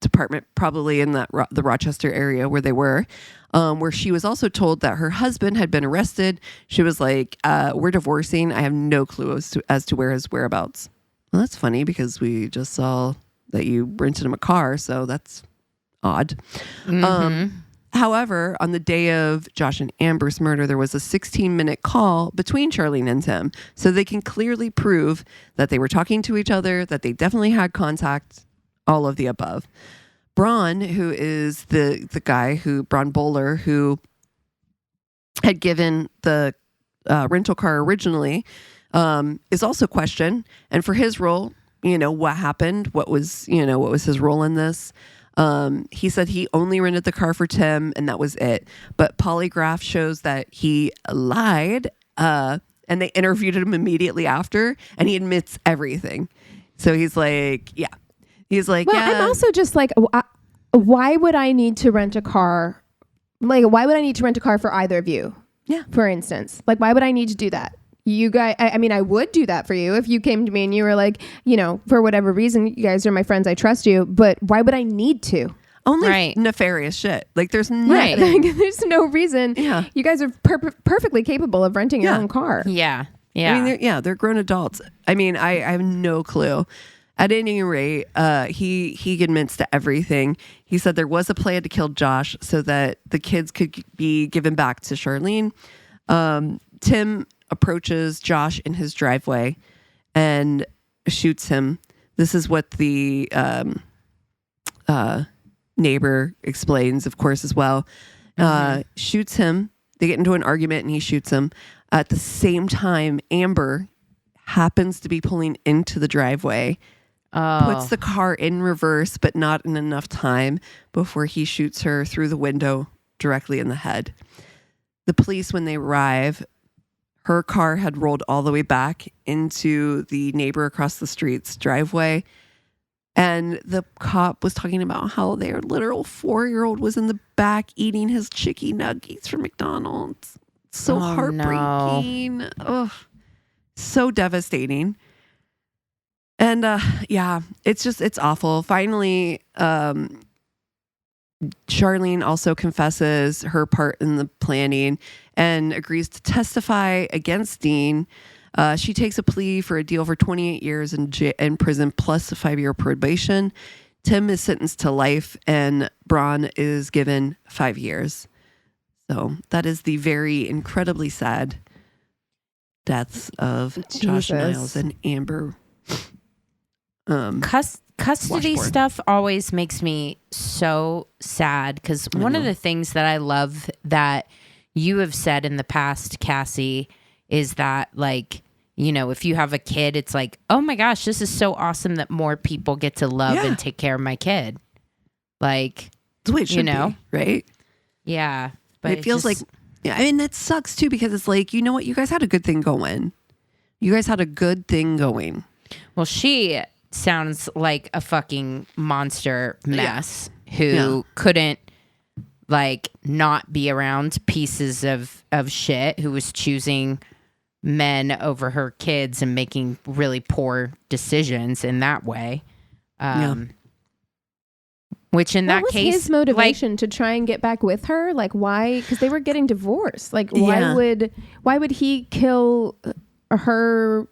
department, probably in the Rochester area where they were, where she was also told that her husband had been arrested. She was like, we're divorcing. I have no clue as to where his whereabouts. Well, that's funny because we just saw that you rented him a car. So that's odd. However, on the day of Josh and Amber's murder, there was a 16-minute call between Charlene and Tim. So they can clearly prove that they were talking to each other, that they definitely had contact, all of the above. Braun, who is the guy Braun Bowler, who had given the rental car originally, is also questioned. And for his role, what happened, what was his role in this? He said he only rented the car for Tim and that was it. But polygraph shows that he lied, and they interviewed him immediately after, and he admits everything. So he's like, yeah. He's like, Well, yeah. I'm also just like, why would I need to rent a car? Like, why would I need to rent a car for either of you? Yeah. For instance, like, why would I need to do that? You guys, I mean, I would do that for you if you came to me and you were like, for whatever reason, you guys are my friends, I trust you, but why would I need to? Only Right. nefarious shit. Like there's nothing. Right. Like, there's no reason. Yeah. You guys are perfectly capable of renting your Yeah. own car. Yeah. Yeah. I mean, they're grown adults. I mean, I have no clue. At any rate, he admits to everything. He said there was a plan to kill Josh so that the kids could be given back to Charlene. Tim approaches Josh in his driveway and shoots him. This is what the neighbor explains, of course, as well. Shoots him. They get into an argument and he shoots him. At the same time, Amber happens to be pulling into the driveway, puts the car in reverse, but not in enough time before he shoots her through the window directly in the head. The police, when they arrive, her car had rolled all the way back into the neighbor across the street's driveway. And the cop was talking about how their literal 4-year-old was in the back eating his chicken nuggets from McDonald's. So Oh, heartbreaking. Ugh. so devastating. And it's awful. Finally, Charlene also confesses her part in the planning and agrees to testify against Dean. She takes a plea for a deal for 28 years in prison plus a 5-year probation. Tim is sentenced to life and Braun is given 5 years. So that is the very incredibly sad deaths of Josh Niles and Amber. Custody Washboard. stuff always makes me so sad because one of the things that I love that you have said in the past, Cassie, is that like, you know, if you have a kid, it's like, oh my gosh, this is so awesome that more people get to love and take care of my kid. Like, That's the way it should be, right? Yeah. But it feels like, I mean, that sucks too, because it's like, you know what? You guys had a good thing going. Well, she sounds like a fucking monster mess who couldn't like not be around pieces of shit, who was choosing men over her kids and making really poor decisions in that way. Which in that case, his motivation to try and get back with her? Like, why? Because they were getting divorced. Like, why would he kill her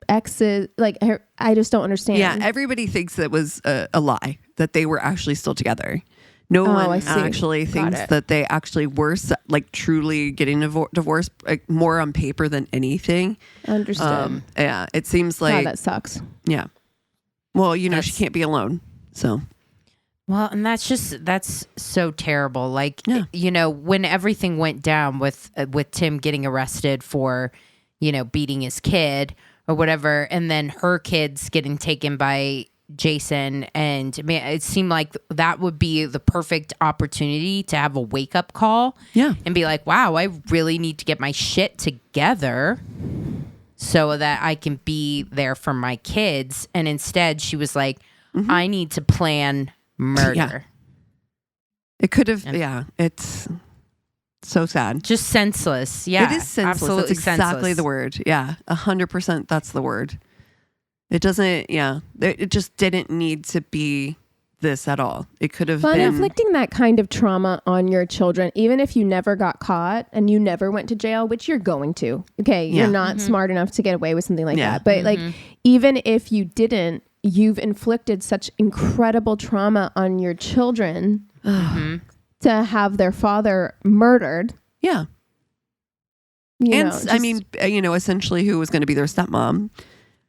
exes? Like, I just don't understand. Yeah, everybody thinks it was a lie, that they were actually still together. No one actually thinks that they actually were like truly getting divorced, like, more on paper than anything. Understood. Yeah, it seems like that sucks. Yeah. Well, you know, she can't be alone. So. Well, and that's so terrible. Like, you know, when everything went down with Tim getting arrested for, you know, beating his kid or whatever, and then her kids getting taken by Jason, and man, it seemed like that would be the perfect opportunity to have a wake up call. Yeah. And be like, wow, I really need to get my shit together so that I can be there for my kids. And instead she was like, I need to plan murder. Yeah. It could have, it's so sad. Just senseless. Yeah. It is senseless. Absolutely That's exactly senseless. the word. Yeah. 100%. That's the word. It doesn't, it just didn't need to be this at all. It could have been. Inflicting that kind of trauma on your children, even if you never got caught and you never went to jail, which you're going to. Okay. You're not smart enough to get away with something like that. But like, even if you didn't, you've inflicted such incredible trauma on your children to have their father murdered. Yeah. I mean, essentially who was going to be their stepmom.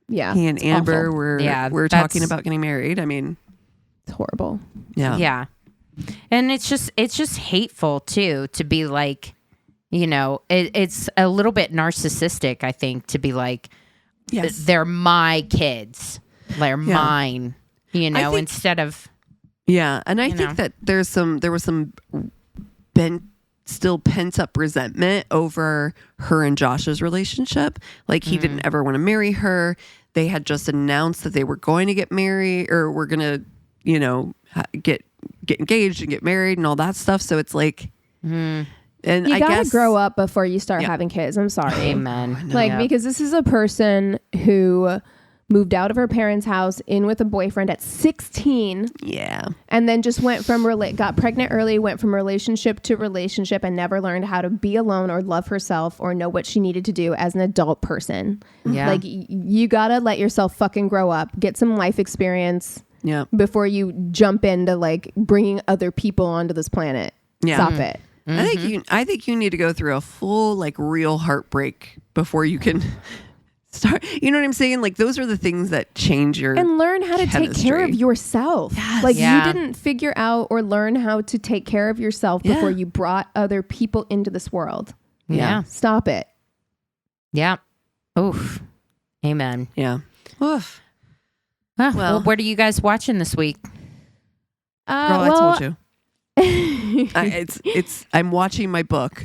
Yeah. He and Amber were talking about getting married. I mean, it's horrible. Yeah. Yeah. And it's just hateful too, to be like, you know, it's a little bit narcissistic, I think, to be like, they're my kids. They're mine, you know, instead of. Yeah. And I think that there was some still pent up resentment over her and Josh's relationship. Like, he didn't ever want to marry her. They had just announced that they were going to get married, or were going to, you know, get engaged and get married and all that stuff. So it's like, and you gotta grow up before you start having kids. I'm sorry. Amen. Like, because this is a person who moved out of her parents' house, in with a boyfriend at 16. Yeah. And then just went from got pregnant early, went from relationship to relationship, and never learned how to be alone or love herself or know what she needed to do as an adult person. Yeah. Like, you gotta let yourself fucking grow up, get some life experience. Yeah. Before you jump into like bringing other people onto this planet. Yeah. Stop it. I think you need to go through a full, like, real heartbreak before you can start. You know what I'm saying? Like, those are the things that change your and learn how to take care of yourself. Yes. Like, you didn't figure out or learn how to take care of yourself before you brought other people into this world. Yeah. Stop it. Yeah. Oof. Amen. Yeah. Oof. Well, what are you guys watching this week? Girl, I told you. I'm watching my book.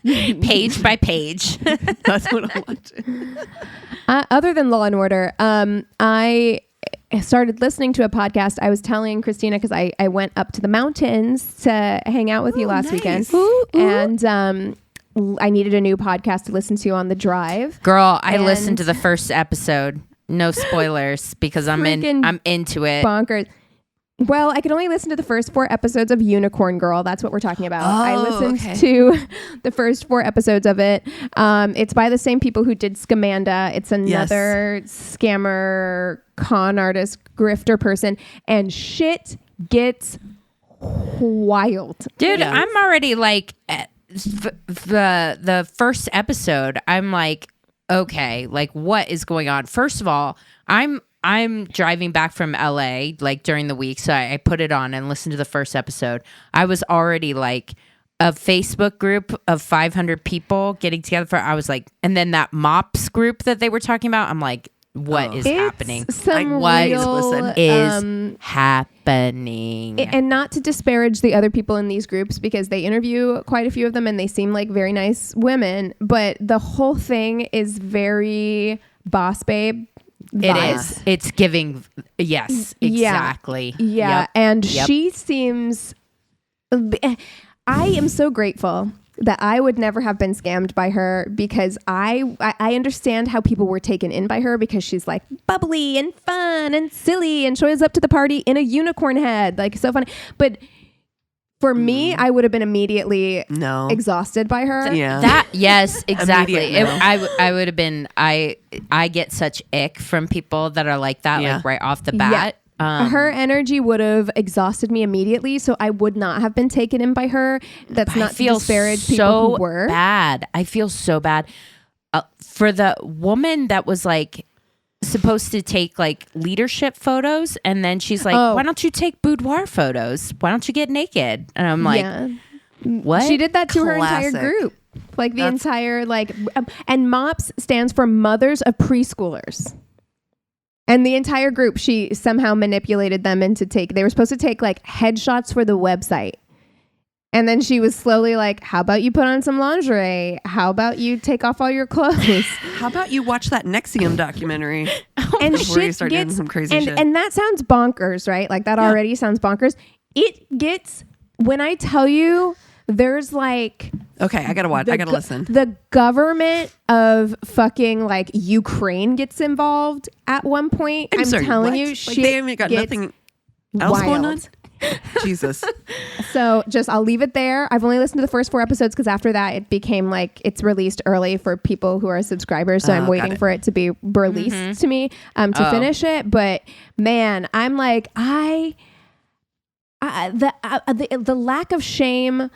Page by page. That's what I'm watching. Other than Law and Order, I started listening to a podcast. I was telling Christina, because I went up to the mountains to hang out with you last weekend. And I needed a new podcast to listen to on the drive. Girl, I listened to the first episode. No spoilers because I'm into it. Bonkers. Well, I could only listen to the first 4 episodes of Unicorn Girl. That's what we're talking about. I listened to the first 4 episodes of it. It's by the same people who did Scamanda. It's another scammer, con artist, grifter person, and shit gets wild. Dude, I'm already like the first episode. I'm like, okay, like what is going on? First of all, I'm driving back from LA like during the week, so I put it on and listened to the first episode. I was already like a Facebook group of 500 people getting together I was like, and then that MOPS group that they were talking about, I'm like, what is happening? What is happening? And not to disparage the other people in these groups because they interview quite a few of them and they seem like very nice women, but the whole thing is very boss babe. It is. It's giving. Yes, exactly. Yeah. Yep. And she seems. I am so grateful that I would never have been scammed by her because I understand how people were taken in by her because she's like bubbly and fun and silly and shows up to the party in a unicorn head, like so funny. But for me, I would have been immediately exhausted by her. Yeah. Yes, exactly. I would have been. I get such ick from people that are like that, like right off the bat. Her energy would have exhausted me immediately, so I would not have been taken in by her. That's not to disparage people who were. Bad. I feel so bad for the woman that was like supposed to take like leadership photos, and then she's like, why don't you take boudoir photos? Why don't you get naked? And I'm like, what? She did that to her entire group, like the entire like and MOPS stands for Mothers of Preschoolers. And the entire group, she somehow manipulated them into they were supposed to take like headshots for the website. And then she was slowly like, how about you put on some lingerie? How about you take off all your clothes? How about you watch that Nexium documentary? And before you start doing some crazy shit. And that sounds bonkers, right? Like that already sounds bonkers. It gets, when I tell you, there's like... Okay, I gotta watch. I gotta listen. The government of fucking like Ukraine gets involved at one point. I'm telling you, shit they haven't got nothing else going on. Jesus. So I'll leave it there. I've only listened to the first 4 episodes because after that it became like it's released early for people who are subscribers. So I'm waiting for it to be released to me to finish it. But man, I'm like the lack of shame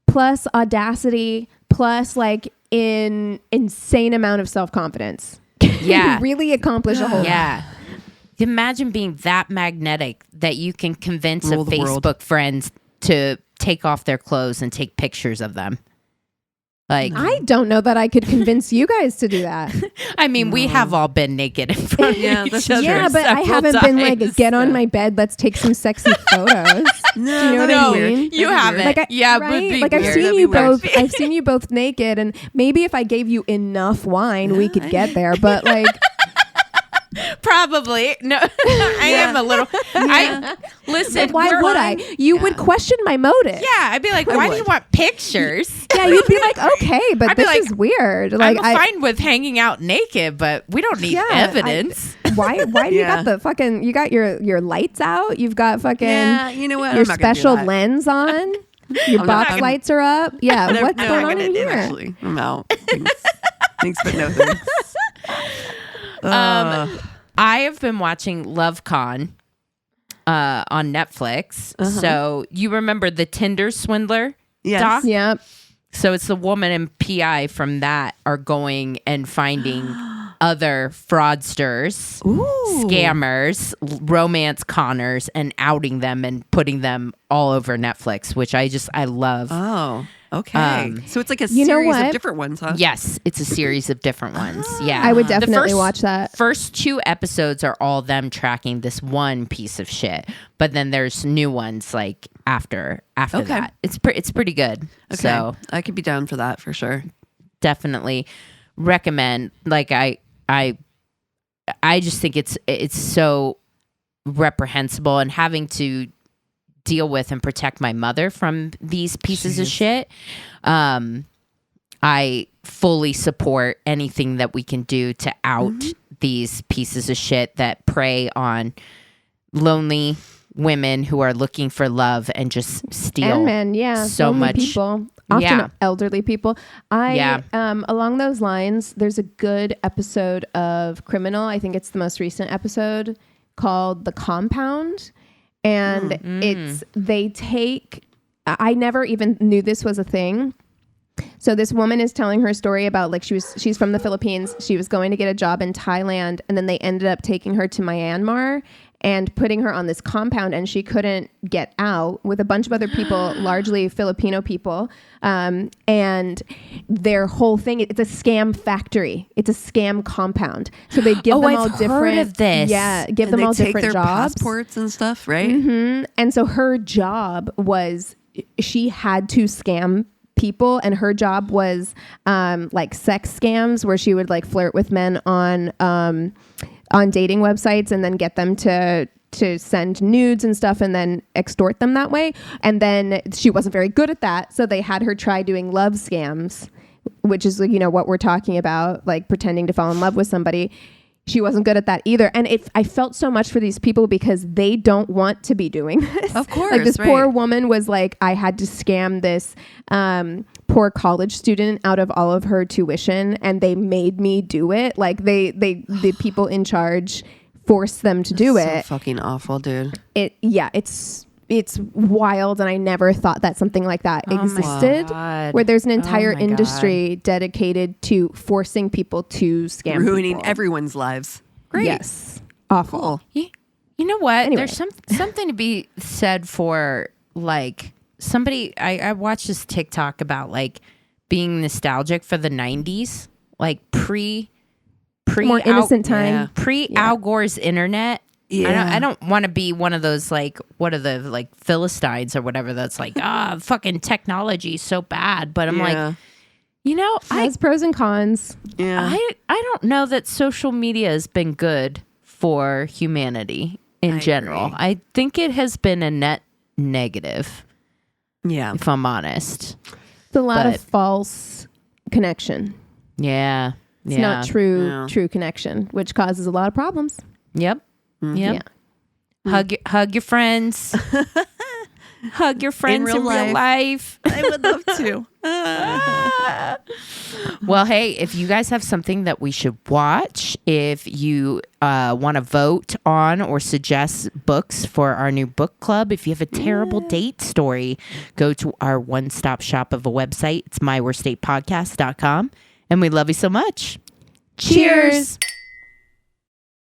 plus audacity plus like insane amount of self-confidence. Yeah. Really accomplish a whole lot. Imagine being that magnetic that you can convince Facebook friends to take off their clothes and take pictures of them. Like, I don't know that I could convince you guys to do that. I mean, we have all been naked in front of each other. Yeah, but I haven't been like, get on my bed, let's take some sexy photos. Do you know what I mean? You haven't. Like, right? Like I've seen you both. I've seen you both naked, and maybe if I gave you enough wine, we could get there. But like. Probably. No, I am a little. Listen, why would I? You would question my motive. Yeah, I'd be like, why do you want pictures? Yeah, you'd be like, okay, but this is weird. Like, I'm fine with hanging out naked, but we don't need evidence. Why do you got the fucking? You got your lights out. You've got fucking. You know what? Your special lens on. Your box lights are up. Yeah, what's going on in here? Actually, I'm out. Thanks, but no thanks. I have been watching LoveCon on Netflix. So you remember the Tinder swindler doc? Yep. So it's the woman and PI from that are going and finding other fraudsters, scammers, romance conners, and outing them and putting them all over Netflix, which I love. Oh. Okay. So it's like a series of different ones, huh? Yes, it's a series of different ones. Yeah. I would definitely watch that. First 2 episodes are all them tracking this one piece of shit. But then there's new ones like after that. It's pretty good. Okay. So I could be down for that for sure. Definitely recommend. Like I just think it's so reprehensible, and having to deal with and protect my mother from these pieces of shit. I fully support anything that we can do to out these pieces of shit that prey on lonely women who are looking for love and just steal and men, so lonely much people, often elderly people. Along those lines, there's a good episode of Criminal. I think it's the most recent episode called The Compound, and I never even knew this was a thing. So this woman is telling her story about like she's from the Philippines. She was going to get a job in Thailand, and then they ended up taking her to Myanmar and putting her on this compound, and she couldn't get out with a bunch of other people, largely Filipino people. And their whole thing, it's a scam factory. It's a scam compound. So they give them all different. Heard of this. Yeah, give them all different their jobs, passports and stuff, right? And so her job was she had to scam people, and her job was like sex scams where she would like flirt with men on dating websites and then get them to send nudes and stuff and then extort them that way. And then she wasn't very good at that, so they had her try doing love scams, which is, you know, what we're talking about, like pretending to fall in love with somebody. She wasn't good at that either. And I felt so much for these people because they don't want to be doing this. Of course. Like this poor woman was like, I had to scam this poor college student out of all of her tuition, and they made me do it. Like the people in charge forced them to do it. So fucking awful, dude. It's wild, and I never thought that something like that existed, where there's an entire industry dedicated to forcing people to scam ruining people. everyone's lives. Great. Yes. Awful. You know what? Anyway. There's something to be said for like somebody. I watched this TikTok about like being nostalgic for the 90s, like pre more innocent time, Al Gore's internet. Yeah. I don't want to be one of those like, what are the like Philistines or whatever that's like, fucking technology is so bad. But I'm like, you know, it has pros and cons. Yeah. I don't know that social media has been good for humanity in general. Agree. I think it has been a net negative. Yeah. If I'm honest. It's a lot of false connection. Yeah. It's not true connection, which causes a lot of problems. Yep. Yep. Yeah. Hug your friends. Hug your friends in real life. I would love to. Well, hey, if you guys have something that we should watch, if you want to vote on or suggest books for our new book club, if you have a terrible date story, go to our one-stop shop of a website. It's myworstdatepodcast.com. And we love you so much. Cheers.